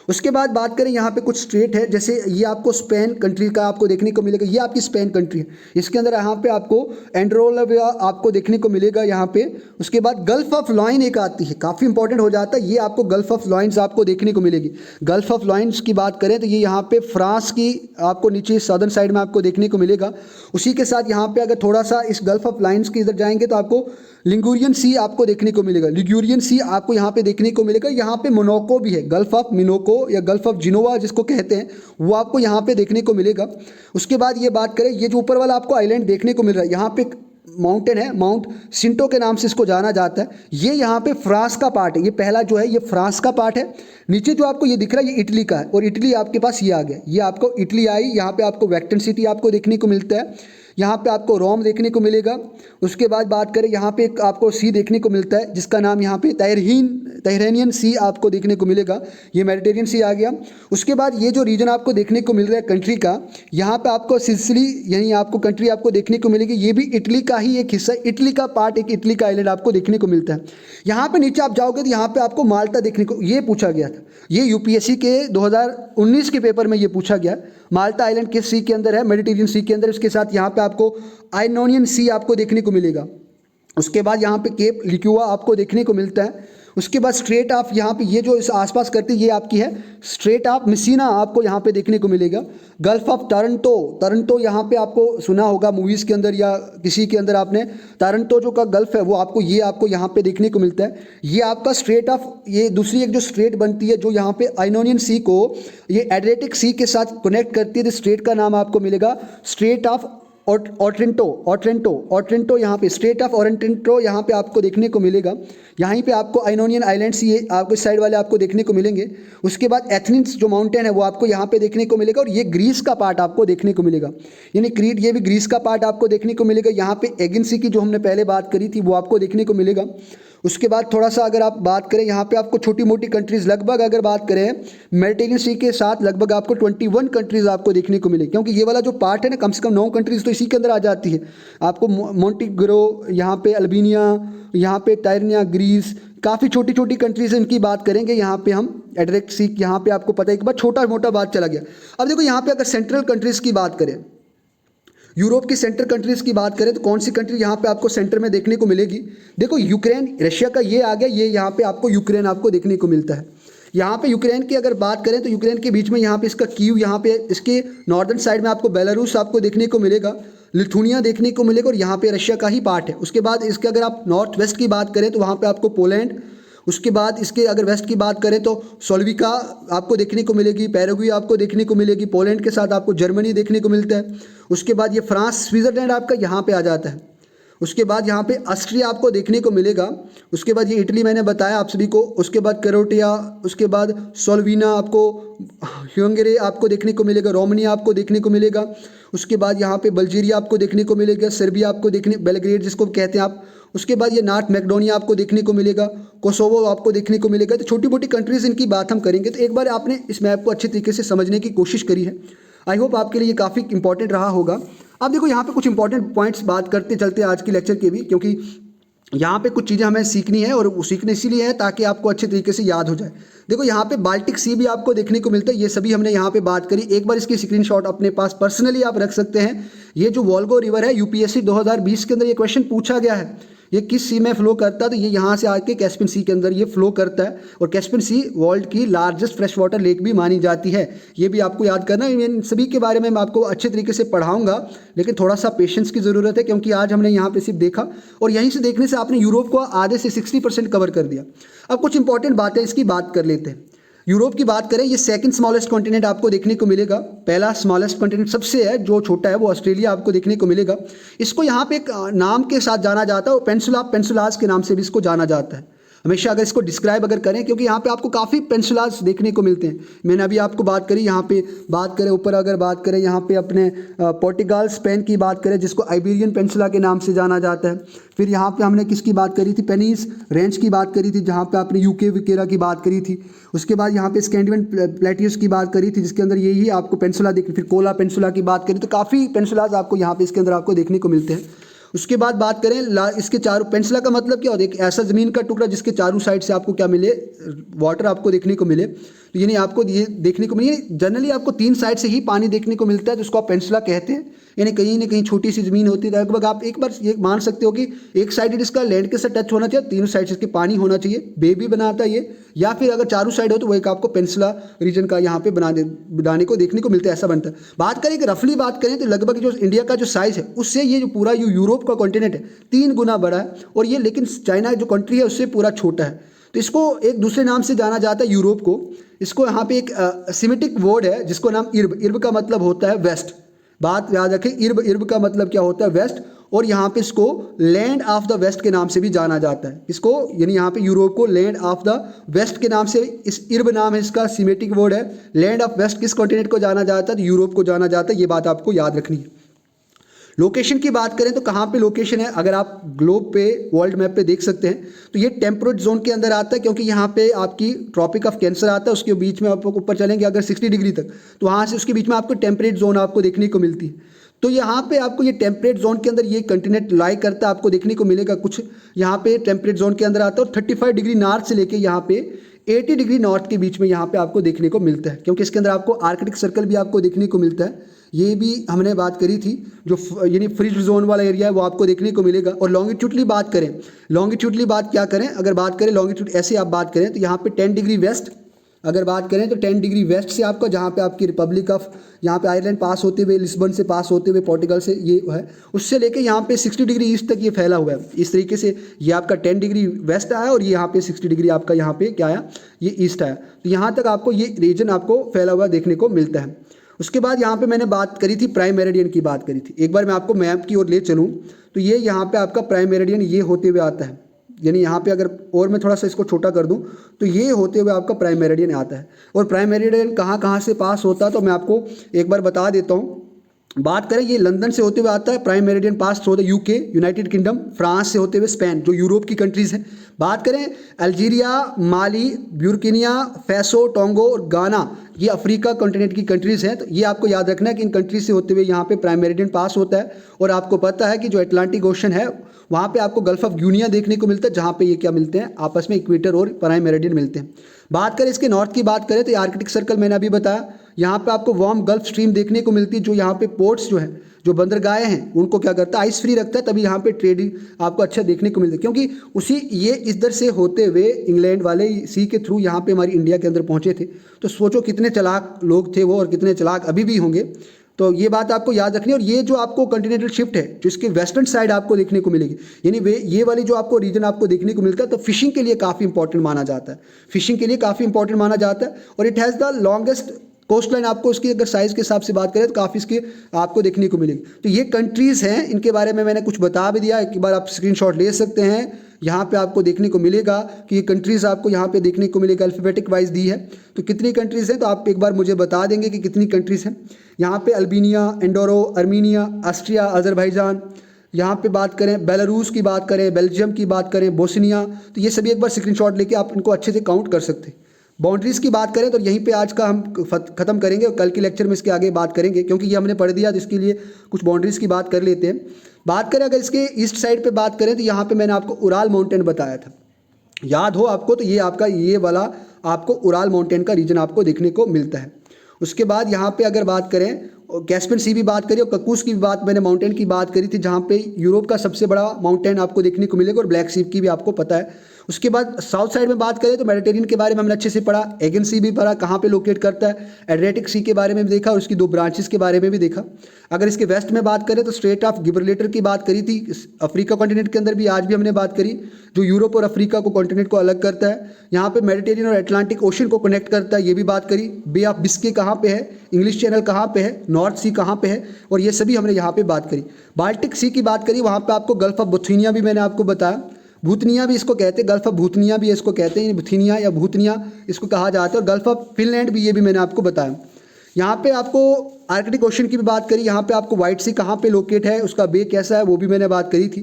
उसके बाद बात करें यहाँ पे कुछ स्टेट है, जैसे ये आपको स्पेन कंट्री का आपको देखने को मिलेगा। ये आपकी स्पेन कंट्री है, इसके अंदर यहाँ पे आपको एंड्रोला आपको देखने को मिलेगा यहाँ पे। उसके बाद गल्फ ऑफ लॉइन एक आती है, काफ़ी इंपॉर्टेंट हो जाता है, ये आपको गल्फ ऑफ लॉइन्स आपको देखने को मिलेगी। गल्फ ऑफ लॉइन्स की बात करें तो ये यहाँ पे फ्रांस की आपको नीचे सदर्न साइड में आपको देखने को मिलेगा। उसी के साथ यहाँ पे अगर थोड़ा सा इस गल्फ ऑफ लॉइन्स के इधर जाएंगे तो आपको लिगुरियन सी आपको देखने को मिलेगा। लिगुरियन सी आपको यहाँ पे देखने को मिलेगा। यहाँ पे मोनाको भी है, गल्फ ऑफ मिनोको या गल्फ ऑफ जिनोवा जिसको कहते हैं, वो आपको यहाँ पे देखने को मिलेगा। उसके बाद ये बात करें, ये जो ऊपर वाला आपको आइलैंड देखने को मिल रहा है, यहाँ पे माउंटेन है, माउंट सिंटो के नाम से इसको जाना जाता है। ये यहाँ पे फ्रांस का पार्ट है, ये पहला जो है ये फ्रांस का पार्ट है। नीचे जो आपको ये दिख रहा है ये इटली का है, और इटली आपके पास ये आ गया, ये आपको इटली आई। यहाँ पे आपको वेटिकन सिटी आपको देखने को मिलता है, यहाँ पे आपको रोम देखने को मिलेगा। उसके बाद बात करें, यहाँ पे एक आपको सी देखने को मिलता है जिसका नाम यहाँ पे तहरीनियन सी आपको देखने को मिलेगा, ये मेडिटेरियन सी आ गया। उसके बाद ये जो रीजन आपको देखने को मिल रहा है कंट्री का, यहाँ पे आपको सिसिली यानी आपको कंट्री आपको देखने को मिलेगी, ये भी इटली का ही एक हिस्सा, इटली का पार्ट, एक इटली का आइलैंड आपको देखने को मिलता है। यहाँ पे नीचे आप जाओगे तो यहाँ पे आपको माल्टा देखने को, ये पूछा गया था, ये यूपीएससी के 2019 के पेपर में ये पूछा गया, माल्टा आइलैंड किस सी के अंदर है? मेडिटेरियन सी के अंदर। इसके साथ यहाँ पे आपको आइनोनियन सी आपको देखने को मिलेगा। उसके बाद यहाँ पे केप लिक्यूआ आपको देखने को मिलता है। उसके बाद स्ट्रेट ऑफ यहाँ पे ये जो इस आसपास करती है ये आपकी है स्ट्रेट ऑफ मेसिना आपको यहाँ पे देखने को मिलेगा। गल्फ ऑफ टोरंटो, टोरंटो यहाँ पे आपको सुना होगा मूवीज़ के अंदर या किसी के अंदर आपने, टोरंटो जो का गल्फ है वो आपको यहाँ पे देखने को मिलता है। ये आपका स्ट्रेट ऑफ, ये दूसरी एक जो स्ट्रेट बनती है जो यहाँ पे आइनोनियन सी को ये एड्रियाटिक सी के साथ कनेक्ट करती है, तो स्ट्रेट का नाम आपको मिलेगा स्ट्रेट ऑफ ऑट्रेंटो यहाँ पे स्ट्रेट ऑफ ऑट्रेंटो यहाँ पे आपको देखने को मिलेगा। यहीं पे आपको आइनोनियन आइलैंड्स ये आपको इस साइड वाले आपको देखने को मिलेंगे। उसके बाद एथेंस जो माउंटेन है वो आपको यहाँ पे देखने को मिलेगा, और ये ग्रीस का पार्ट आपको देखने को मिलेगा, यानी क्रीट ये भी ग्रीस का पार्ट आपको देखने को मिलेगा। यहाँ पे एगिन सी की जो हमने पहले बात करी थी वो आपको देखने को मिलेगा। उसके बाद थोड़ा सा अगर आप बात करें यहाँ पे आपको छोटी मोटी कंट्रीज़ लगभग अगर बात करें मेडिटेरियन सी के साथ लगभग आपको 21 कंट्रीज़ आपको देखने को मिलेगी, क्योंकि ये वाला जो पार्ट है ना कम से कम 9 कंट्रीज़ तो इसी के अंदर आ जाती है। आपको मोंटेग्रो, यहाँ पे अल्बानिया, यहाँ पे टायरनिया, ग्रीस, काफ़ी छोटी छोटी कंट्रीज़ इनकी बात करेंगे। यहाँ पे हम एड्रियाटिक सी यहाँ पे आपको पता है एक बार छोटा मोटा बात चला गया। अब देखो यहाँ पे अगर सेंट्रल कंट्रीज़ की बात करें, यूरोप की सेंटर कंट्रीज़ की बात करें तो कौन सी कंट्री यहाँ पे आपको सेंटर में देखने को मिलेगी? देखो यूक्रेन, रशिया का ये आ गया, ये यहाँ पे आपको यूक्रेन आपको देखने को मिलता है। यहाँ पे यूक्रेन की अगर बात करें तो यूक्रेन के बीच में यहाँ पे इसका कीव, यहाँ पे इसके नॉर्दर्न साइड में आपको बेलारूस आपको देखने को मिलेगा, लिथुनिया देखने को मिलेगा, और यहाँ पे रशिया का ही पार्ट है। उसके बाद इसके अगर आप नॉर्थ वेस्ट की बात करें तो वहाँ पे आपको पोलैंड, उसके बाद इसके अगर वेस्ट की बात करें तो सोल्विका आपको देखने को मिलेगी, पैराग्वे आपको देखने को मिलेगी, पोलैंड के साथ आपको जर्मनी देखने को मिलता है। उसके बाद ये फ्रांस, स्विट्ज़रलैंड आपका यहाँ पे आ जाता है। उसके बाद यहाँ पे ऑस्ट्रिया आपको देखने को मिलेगा। उसके बाद ये इटली मैंने बताया आप सभी को। उसके बाद क्रोएशिया, उसके बाद स्लोवेनिया आपको, हंगरी आपको देखने को मिलेगा, रोमानिया आपको देखने को मिलेगा। उसके बाद यहाँ पे बल्गेरिया आपको देखने को मिलेगा, सर्बिया आपको देखने, बेलग्रेड जिसको कहते हैं आप। उसके बाद ये नॉर्थ मैकेडोनिया आपको देखने को मिलेगा, कोसोवो आपको देखने को मिलेगा। तो छोटी मोटी कंट्रीज़ इनकी बात हम करेंगे। तो एक बार आपने इस मैप को अच्छे तरीके से समझने की कोशिश करी है। आई होप आपके लिए ये काफ़ी इंपॉर्टेंट रहा होगा। अब देखो यहाँ पे कुछ इंपॉर्टेंट पॉइंट्स बात करते चलते आज के लेक्चर के भी, क्योंकि यहाँ पे कुछ चीज़ें हमें सीखनी है, और वो सीखने इसीलिए है ताकि आपको अच्छे तरीके से याद हो जाए। देखो यहाँ पे बाल्टिक सी भी आपको देखने को मिलता है, ये सभी हमने यहाँ पे बात करी। एक बार इसकी स्क्रीनशॉट अपने पास पर्सनली आप रख सकते हैं। ये जो वोल्गो रिवर है, यूपीएससी 2020 के अंदर ये क्वेश्चन पूछा गया है, ये किस सी में फ्लो करता है? तो ये यहाँ से आके कैस्पियन सी के अंदर ये फ्लो करता है, और कैस्पियन सी वर्ल्ड की लार्जेस्ट फ्रेश वाटर लेक भी मानी जाती है। ये भी आपको याद करना है। इन सभी के बारे में मैं आपको अच्छे तरीके से पढ़ाऊंगा, लेकिन थोड़ा सा पेशेंस की ज़रूरत है, क्योंकि आज हमने यहाँ पे सिर्फ देखा, और यहीं से देखने से आपने यूरोप को आधे से 60% कवर कर दिया। अब कुछ इंपॉर्टेंट बातें इसकी बात कर लेते हैं। यूरोप की बात करें, ये सेकंड स्मॉलेस्ट कॉन्टिनेंट आपको देखने को मिलेगा। पहला स्मॉलेस्ट कॉन्टिनेंट सबसे है जो छोटा है वो ऑस्ट्रेलिया आपको देखने को मिलेगा। इसको यहाँ पे एक नाम के साथ जाना जाता है, और पेंसुला पेंसुलास के नाम से भी इसको जाना जाता है हमेशा अगर इसको डिस्क्राइब अगर करें, क्योंकि यहाँ पे आपको काफ़ी पेंसुलास देखने को मिलते हैं। मैंने अभी आपको बात करी, यहाँ पे बात करें ऊपर अगर बात करें यहाँ पे अपने पोर्टुगाल स्पेन की बात करें, जिसको आइबेरियन पेंसुला के नाम से जाना जाता है। फिर यहाँ पे हमने किसकी बात करी थी? पेनीस रेंज की बात करी थी, जहाँ पे आपने यूके वगैरह की बात करी थी। उसके बाद यहाँ पे स्कैंडिनेवियन प्लेटियस की बात करी थी, जिसके अंदर यही आपको पेंसुला देखी। फिर कोला पेंसुला की बात करी, तो काफ़ी पेंसुलाज आपको यहाँ पे इसके अंदर आपको देखने को मिलते हैं। उसके बाद बात करें इसके चारों, पेंसुला का मतलब क्या होता है? एक ऐसा ज़मीन का टुकड़ा जिसके चारों साइड से आपको क्या मिले? वाटर आपको देखने को मिले। तो यानी आपको ये देखने को मिले, जनरली आपको 3 साइड से ही पानी देखने को मिलता है, जिसको आप पेंसुला कहते हैं। यानी कहीं ना कहीं छोटी सी ज़मीन होती है, लगभग आप एक बार ये मान सकते हो कि एक साइड इसका लैंड के साथ टच होना चाहिए, तीनों साइड से इसके पानी होना चाहिए, बे भी बनाता है ये। या फिर अगर चारों साइड हो तो वो एक आपको पेंसुला रीजन का यहाँ पे बनाने को देखने को मिलता है, ऐसा बनता है। बात करें कि रफली बात करें तो लगभग जो इंडिया का जो साइज़ है उससे ये जो पूरा यूरोप का कॉन्टिनेंट है 3 गुना बड़ा है, और ये लेकिन चाइना जो कंट्री है उससे पूरा छोटा है। तो इसको एक दूसरे नाम से जाना जाता है यूरोप को। इसको यहाँ पे एक सेमिटिक वर्ड है जिसको नाम इर्ब, इर्ब का मतलब होता है वेस्ट। बात याद रखें, इर्ब, इर्ब का मतलब क्या होता है? वेस्ट। और यहाँ पे इसको लैंड ऑफ द वेस्ट के नाम से भी जाना जाता है। इसको यानी यहाँ पे यूरोप को लैंड ऑफ द वेस्ट के नाम से, इस इर्ब नाम है इसका, सीमेटिक वर्ड है। लैंड ऑफ वेस्ट किस कॉन्टिनेंट को जाना जाता है? तो यूरोप को जाना जाता है। ये बात आपको याद रखनी है। लोकेशन की बात करें तो कहाँ पे लोकेशन है? अगर आप ग्लोब पे, वर्ल्ड मैप पे देख सकते हैं तो ये टेम्परेट जोन के अंदर आता है, क्योंकि यहाँ पे आपकी ट्रॉपिक ऑफ कैंसर आता है, उसके बीच में आप ऊपर चलेंगे अगर 60 डिग्री तक, तो वहाँ से उसके बीच में आपको टेम्परेट जोन आपको देखने को मिलती है। तो यहाँ पे आपको ये टेम्परेट जोन के अंदर ये कंटिनेंट लाई करता है, आपको देखने को मिलेगा कुछ यहाँ पे टेम्परेट जोन के अंदर आता है। और 35 डिग्री नॉर्थ से लेके यहाँ पे 80 डिग्री नॉर्थ के बीच में यहाँ पे आपको देखने को मिलता है, क्योंकि इसके अंदर आपको आर्कटिक सर्कल भी आपको देखने को मिलता है। ये भी हमने बात करी थी, जो यानी फ्रीज जोन वाला एरिया है वो आपको देखने को मिलेगा। और लॉन्गिट्यूडली बात करें, लॉन्गिट्यूडली बात क्या करें? अगर बात करें लॉन्गिट्यूड ऐसे आप बात करें तो यहाँ पे 10 डिग्री वेस्ट, अगर बात करें तो 10 डिग्री वेस्ट से आपका, जहाँ पे आपकी रिपब्लिक ऑफ, यहाँ पे आयरलैंड पास होते हुए, लिस्बन से पास होते हुए, पोर्टुगल से ये है, उससे लेके यहाँ पे 60 डिग्री ईस्ट तक ये फैला हुआ है। इस तरीके से ये आपका 10 डिग्री वेस्ट आया और ये यहाँ पे 60 डिग्री आपका यहाँ पे क्या आया, ये ईस्ट आया। तो यहाँ तक आपको ये रीजन आपको फैला हुआ देखने को मिलता है। उसके बाद यहाँ पे मैंने बात करी थी प्राइम मेरिडियन की बात करी थी। एक बार मैं आपको मैप की ओर ले चलूँ तो ये यहाँ पे आपका प्राइम मेरिडियन ये होते हुए आता है, यानी यहाँ पे अगर और मैं थोड़ा सा इसको छोटा कर दूँ तो ये होते हुए आपका प्राइम मेरिडियन आता है। और प्राइम मेरिडियन कहाँ कहाँ से पास होता है तो मैं आपको एक बार बता देता हूँ। बात करें, ये लंदन से होते हुए आता है prime meridian pass through the UK, United kingdom, France से होते हुए स्पेन, जो यूरोप की कंट्रीज़ हैं। बात करें अल्जीरिया, माली, ब्यूरकिनिया फैसो, टोंगो और गाना, ये अफ्रीका कॉन्टिनेंट की कंट्रीज़ हैं। तो ये आपको याद रखना है कि इन कंट्रीज से होते हुए यहाँ पे प्राइम मेरिडियन पास होता है। और आपको पता है कि जो अटलांटिक ओशन है वहाँ पे आपको गल्फ ऑफ गिनिया देखने को मिलता है, जहाँ पे ये क्या मिलते हैं, आपस में इक्वेटर और प्राइम मेरिडियन मिलते हैं। बात करें इसके नॉर्थ की बात करें तो आर्कटिक सर्कल मैंने अभी बताया, यहाँ पे आपको वार्म गल्फ स्ट्रीम देखने को मिलती है, जो यहाँ पे पोर्ट्स जो है, जो बंदरगाहें हैं, उनको क्या करता है, आइस फ्री रखता है, तभी यहाँ पे ट्रेडिंग आपको अच्छा देखने को मिलता है। क्योंकि उसी ये इधर से होते हुए इंग्लैंड वाले सी के थ्रू यहाँ पे हमारी इंडिया के अंदर पहुँचे थे। तो सोचो कितने चालाक लोग थे वो और कितने चालाक अभी भी होंगे। तो ये बात आपको याद रखनी है। और ये जो आपको कॉन्टिनेंटल शिफ्ट है जो इसके वेस्टर्न साइड आपको देखने को मिलेगी, यानी वे ये वाली जो आपको रीजन आपको देखने को मिलता है, तो फिशिंग के लिए काफ़ी इंपॉर्टेंट माना जाता है, फिशिंग के लिए काफ़ी इंपॉर्टेंट माना जाता है। और it has the longest coastline, आपको इसकी अगर साइज़ के हिसाब से बात करें तो काफ़ी इसकी आपको देखने को मिलेगी। तो ये कंट्रीज़ हैं, इनके बारे में मैंने कुछ बता भी दिया, एक बार आप स्क्रीनशॉट ले सकते हैं। यहाँ पे आपको देखने को मिलेगा कि ये कंट्रीज़ आपको यहाँ पे देखने को मिलेगा, अल्फ़ाबेटिक वाइज दी है। तो कितनी कंट्रीज़ हैं तो आप एक बार मुझे बता देंगे कि कितनी कंट्रीज़ हैं। यहाँ पे अल्बानिया, एंडोरो, अर्मीनिया, ऑस्ट्रिया, अज़रबैजान, यहाँ पे बात करें बेलारूस की बात करें, बेल्जियम की बात करें, बोस्निया, तो ये सभी एक बार स्क्रीनशॉट लेके आप इनको अच्छे से काउंट कर सकते हैं। बाउंड्रीज़ की बात करें तो यहीं पे आज का हम ख़त्म करेंगे और कल के लेक्चर में इसके आगे बात करेंगे, क्योंकि ये हमने पढ़ दिया तो इसके लिए कुछ बाउंड्रीज़ की बात कर लेते हैं। बात करें अगर इसके ईस्ट साइड पे बात करें तो यहाँ पे मैंने आपको उराल माउंटेन बताया था, याद हो आपको, तो ये आपका ये वाला आपको उराल माउंटेन का रीजन आपको देखने को मिलता है। उसके बाद यहाँ पे अगर बात करें कैस्पियन सी भी बात करी और कक्कूस की भी बात, मैंने माउंटेन की बात करी थी, जहाँ पे यूरोप का सबसे बड़ा माउंटेन आपको देखने को मिलेगा और ब्लैक सी की भी आपको पता है। उसके बाद साउथ साइड में बात करें तो मेडिटेरियन के बारे में हमने अच्छे से पढ़ा, एगन सी भी पढ़ा कहाँ पे लोकेट करता है, एड्रियाटिक सी के बारे में भी देखा और उसकी 2 ब्रांचेस के बारे में भी देखा। अगर इसके वेस्ट में बात करें तो स्ट्रेट ऑफ गिब्राल्टर की बात करी थी, अफ्रीका कॉन्टिनेंट के अंदर भी आज भी हमने बात करी, जो यूरोप और अफ्रीका को कॉन्टिनेंट को अलग करता है। यहाँ पे मेडिटेरियन और अटलांटिक ओशन को कनेक्ट करता है, ये भी बात करी। बे ऑफ बिस्के कहाँ पे है, इंग्लिश चैनल कहाँ पे है, नॉर्थ सी कहाँ पे है, और ये सभी हमने यहाँ पे बात करी। बाल्टिक सी की बात करी, वहाँ पे आपको गल्फ ऑफ बुथीनिया भी मैंने आपको बताया, भूतनिया भी इसको कहते हैं, गल्फ ऑफ भूतनिया भी इसको कहते हैं, बुथीनिया या भूतनिया इसको कहा जाता है, और गल्फ ऑफ फिनलैंड भी, ये भी मैंने आपको बताया। यहाँ पे आपको आर्कटिक ओशन की भी बात करी, यहाँ पे आपको व्हाइट सी कहाँ पे लोकेट है, उसका बे कैसा है, वो भी मैंने बात करी थी।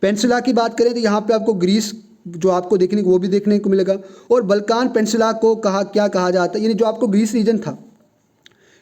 पेनिनसुला की बात करें तो यहाँ पे आपको ग्रीस जो आपको देखने को वो भी देखने को मिलेगा, और बल्कान पेनिनसुला को क्या कहा जाता है, यानी जो आपको ग्रीस रीजन था,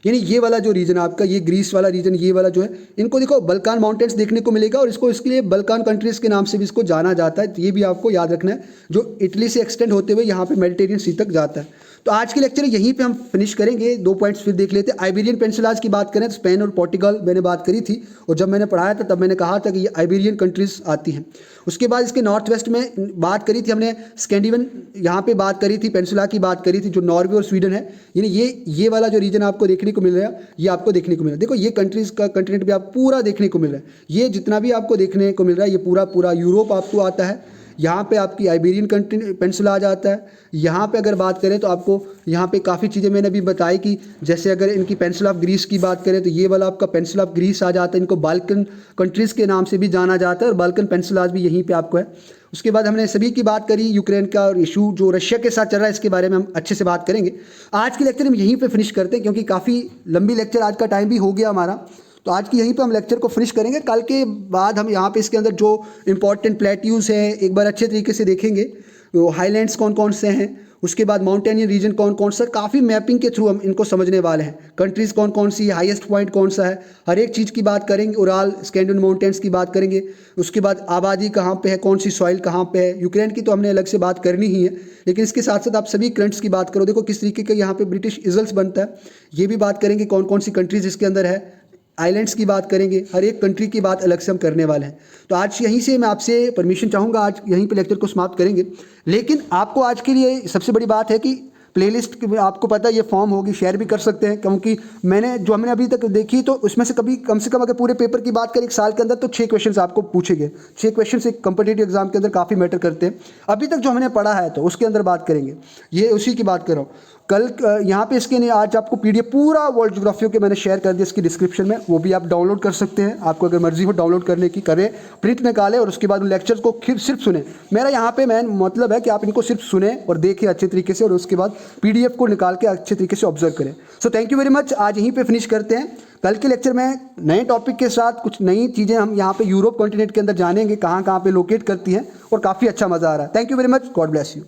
यानी ये वाला जो रीजन आपका, ये ग्रीस वाला रीजन, ये वाला जो है, इनको देखो बल्कान माउंटेन्स देखने को मिलेगा, और इसको इसके लिए बल्कान कंट्रीज़ के नाम से भी इसको जाना जाता है। तो ये भी आपको याद रखना है, जो इटली से एक्सटेंड होते हुए यहाँ पे मेडिटेरियन सी तक जाता है। तो आज के लेक्चर यहीं पे हम फिनिश करेंगे। 2 पॉइंट्स फिर देख लेते हैं। आइबेरियन पेनिनसुलाज की बात करें तो स्पेन और पोर्टुगल मैंने बात करी थी, और जब मैंने पढ़ाया था तब मैंने कहा था कि ये आइबेरियन कंट्रीज़ आती हैं। उसके बाद इसके नॉर्थ वेस्ट में बात करी थी हमने, स्कैंडिनेवियन यहाँ पे बात करी थी, पेनिनसुला की बात करी थी, जो नॉर्वे और स्वीडन है, यानी ये वाला जो रीजन आपको देखने को मिल रहा है, ये आपको देखने को मिल रहा है। देखो ये कंट्रीज़ का कंटिनेंट भी आप पूरा देखने को मिल रहा है, ये जितना भी आपको देखने को मिल रहा है, ये पूरा यूरोप आपको आता है। यहाँ पे आपकी आइबेरियन पेनिनसुला आ जाता है। यहाँ पे अगर बात करें तो आपको यहाँ पे काफ़ी चीज़ें मैंने अभी बताई कि जैसे अगर इनकी पेनिनसुला ऑफ ग्रीस की बात करें तो ये वाला आपका पेनिनसुला ऑफ ग्रीस आ जाता है। इनको बाल्कन कंट्रीज़ के नाम से भी जाना जाता है, और बाल्कन पेनिनसुलाज भी यहीं पे आपको है। उसके बाद हमने सभी की बात करी, यूक्रेन का और इशू जो रशिया के साथ चल रहा है, इसके बारे में हम अच्छे से बात करेंगे। आज के लेक्चर हम यहीं पे फिनिश करते हैं, क्योंकि काफ़ी लंबी लेक्चर आज का टाइम भी हो गया हमारा, तो आज की यहीं पे हम लेक्चर को फिनिश करेंगे। कल के बाद हम यहाँ पे इसके अंदर जो इंपॉर्टेंट प्लेट्यूज़ हैं एक बार अच्छे तरीके से देखेंगे, वो हाईलैंड्स कौन कौन से हैं, उसके बाद माउंटेनियन रीजन कौन कौन सा, काफ़ी मैपिंग के थ्रू हम इनको समझने वाले हैं। कंट्रीज़ कौन कौन सी, हाईएस्ट पॉइंट कौन सा है, हर एक चीज़ की बात करेंगे। उराल स्कैंडिनेवियन माउंटेन्स की बात करेंगे। उसके बाद आबादी कहाँ पे है, कौन सी सॉइल कहाँ पे है। यूक्रेन की तो हमने अलग से बात करनी ही है, लेकिन इसके साथ साथ आप सभी करंट्स की बात करो, देखो किस तरीके का यहाँ पे ब्रिटिश इजल्स बनता है, ये भी बात करेंगे। कौन कौन सी कंट्रीज़ इसके अंदर है, आइलैंड्स की बात करेंगे, हर एक कंट्री की बात अलग से हम करने वाले हैं। तो आज यहीं से मैं आपसे परमिशन चाहूँगा, आज यहीं पे लेक्चर को समाप्त करेंगे। लेकिन आपको आज के लिए सबसे बड़ी बात है कि प्लेलिस्ट आपको पता है ये फॉर्म होगी, शेयर भी कर सकते हैं, क्योंकि हमने अभी तक देखी तो उसमें से कम से कम अगर पूरे पेपर की बात करें एक साल के अंदर तो 6 क्वेश्चंस आपको पूछेंगे। 6 क्वेश्चंस एक कॉम्पिटिटिव एग्जाम के अंदर काफ़ी मैटर करते हैं। अभी तक जो हमने पढ़ा है तो उसके अंदर बात करेंगे, ये उसी की बात कर रहा हूँ। कल यहाँ पे इसके नहीं, आज आपको PDF पूरा वर्ल्ड ज्योग्राफी के मैंने शेयर कर दिया इसकी डिस्क्रिप्शन में, वो भी आप डाउनलोड कर सकते हैं। आपको अगर मर्जी हो डाउनलोड करने की करें, प्रिंट निकालें और उसके बाद लेक्चर्स को सिर्फ सुने। मेरा यहाँ पे मतलब है कि आप इनको सिर्फ सुने और देखें अच्छे तरीके से, और उसके बाद PDF को निकाल के अच्छे तरीके से ऑब्जर्व करें। So thank you very much. आज यहीं पे फिनिश करते हैं। कल के लेक्चर में नए टॉपिक के साथ कुछ नई चीज़ें हम यहाँ पे यूरोप कॉन्टिनेंट के अंदर जानेंगे, कहाँ कहाँ पे लोकेट करती हैं, और काफ़ी अच्छा मज़ा आ रहा है। Thank you very much. God bless you.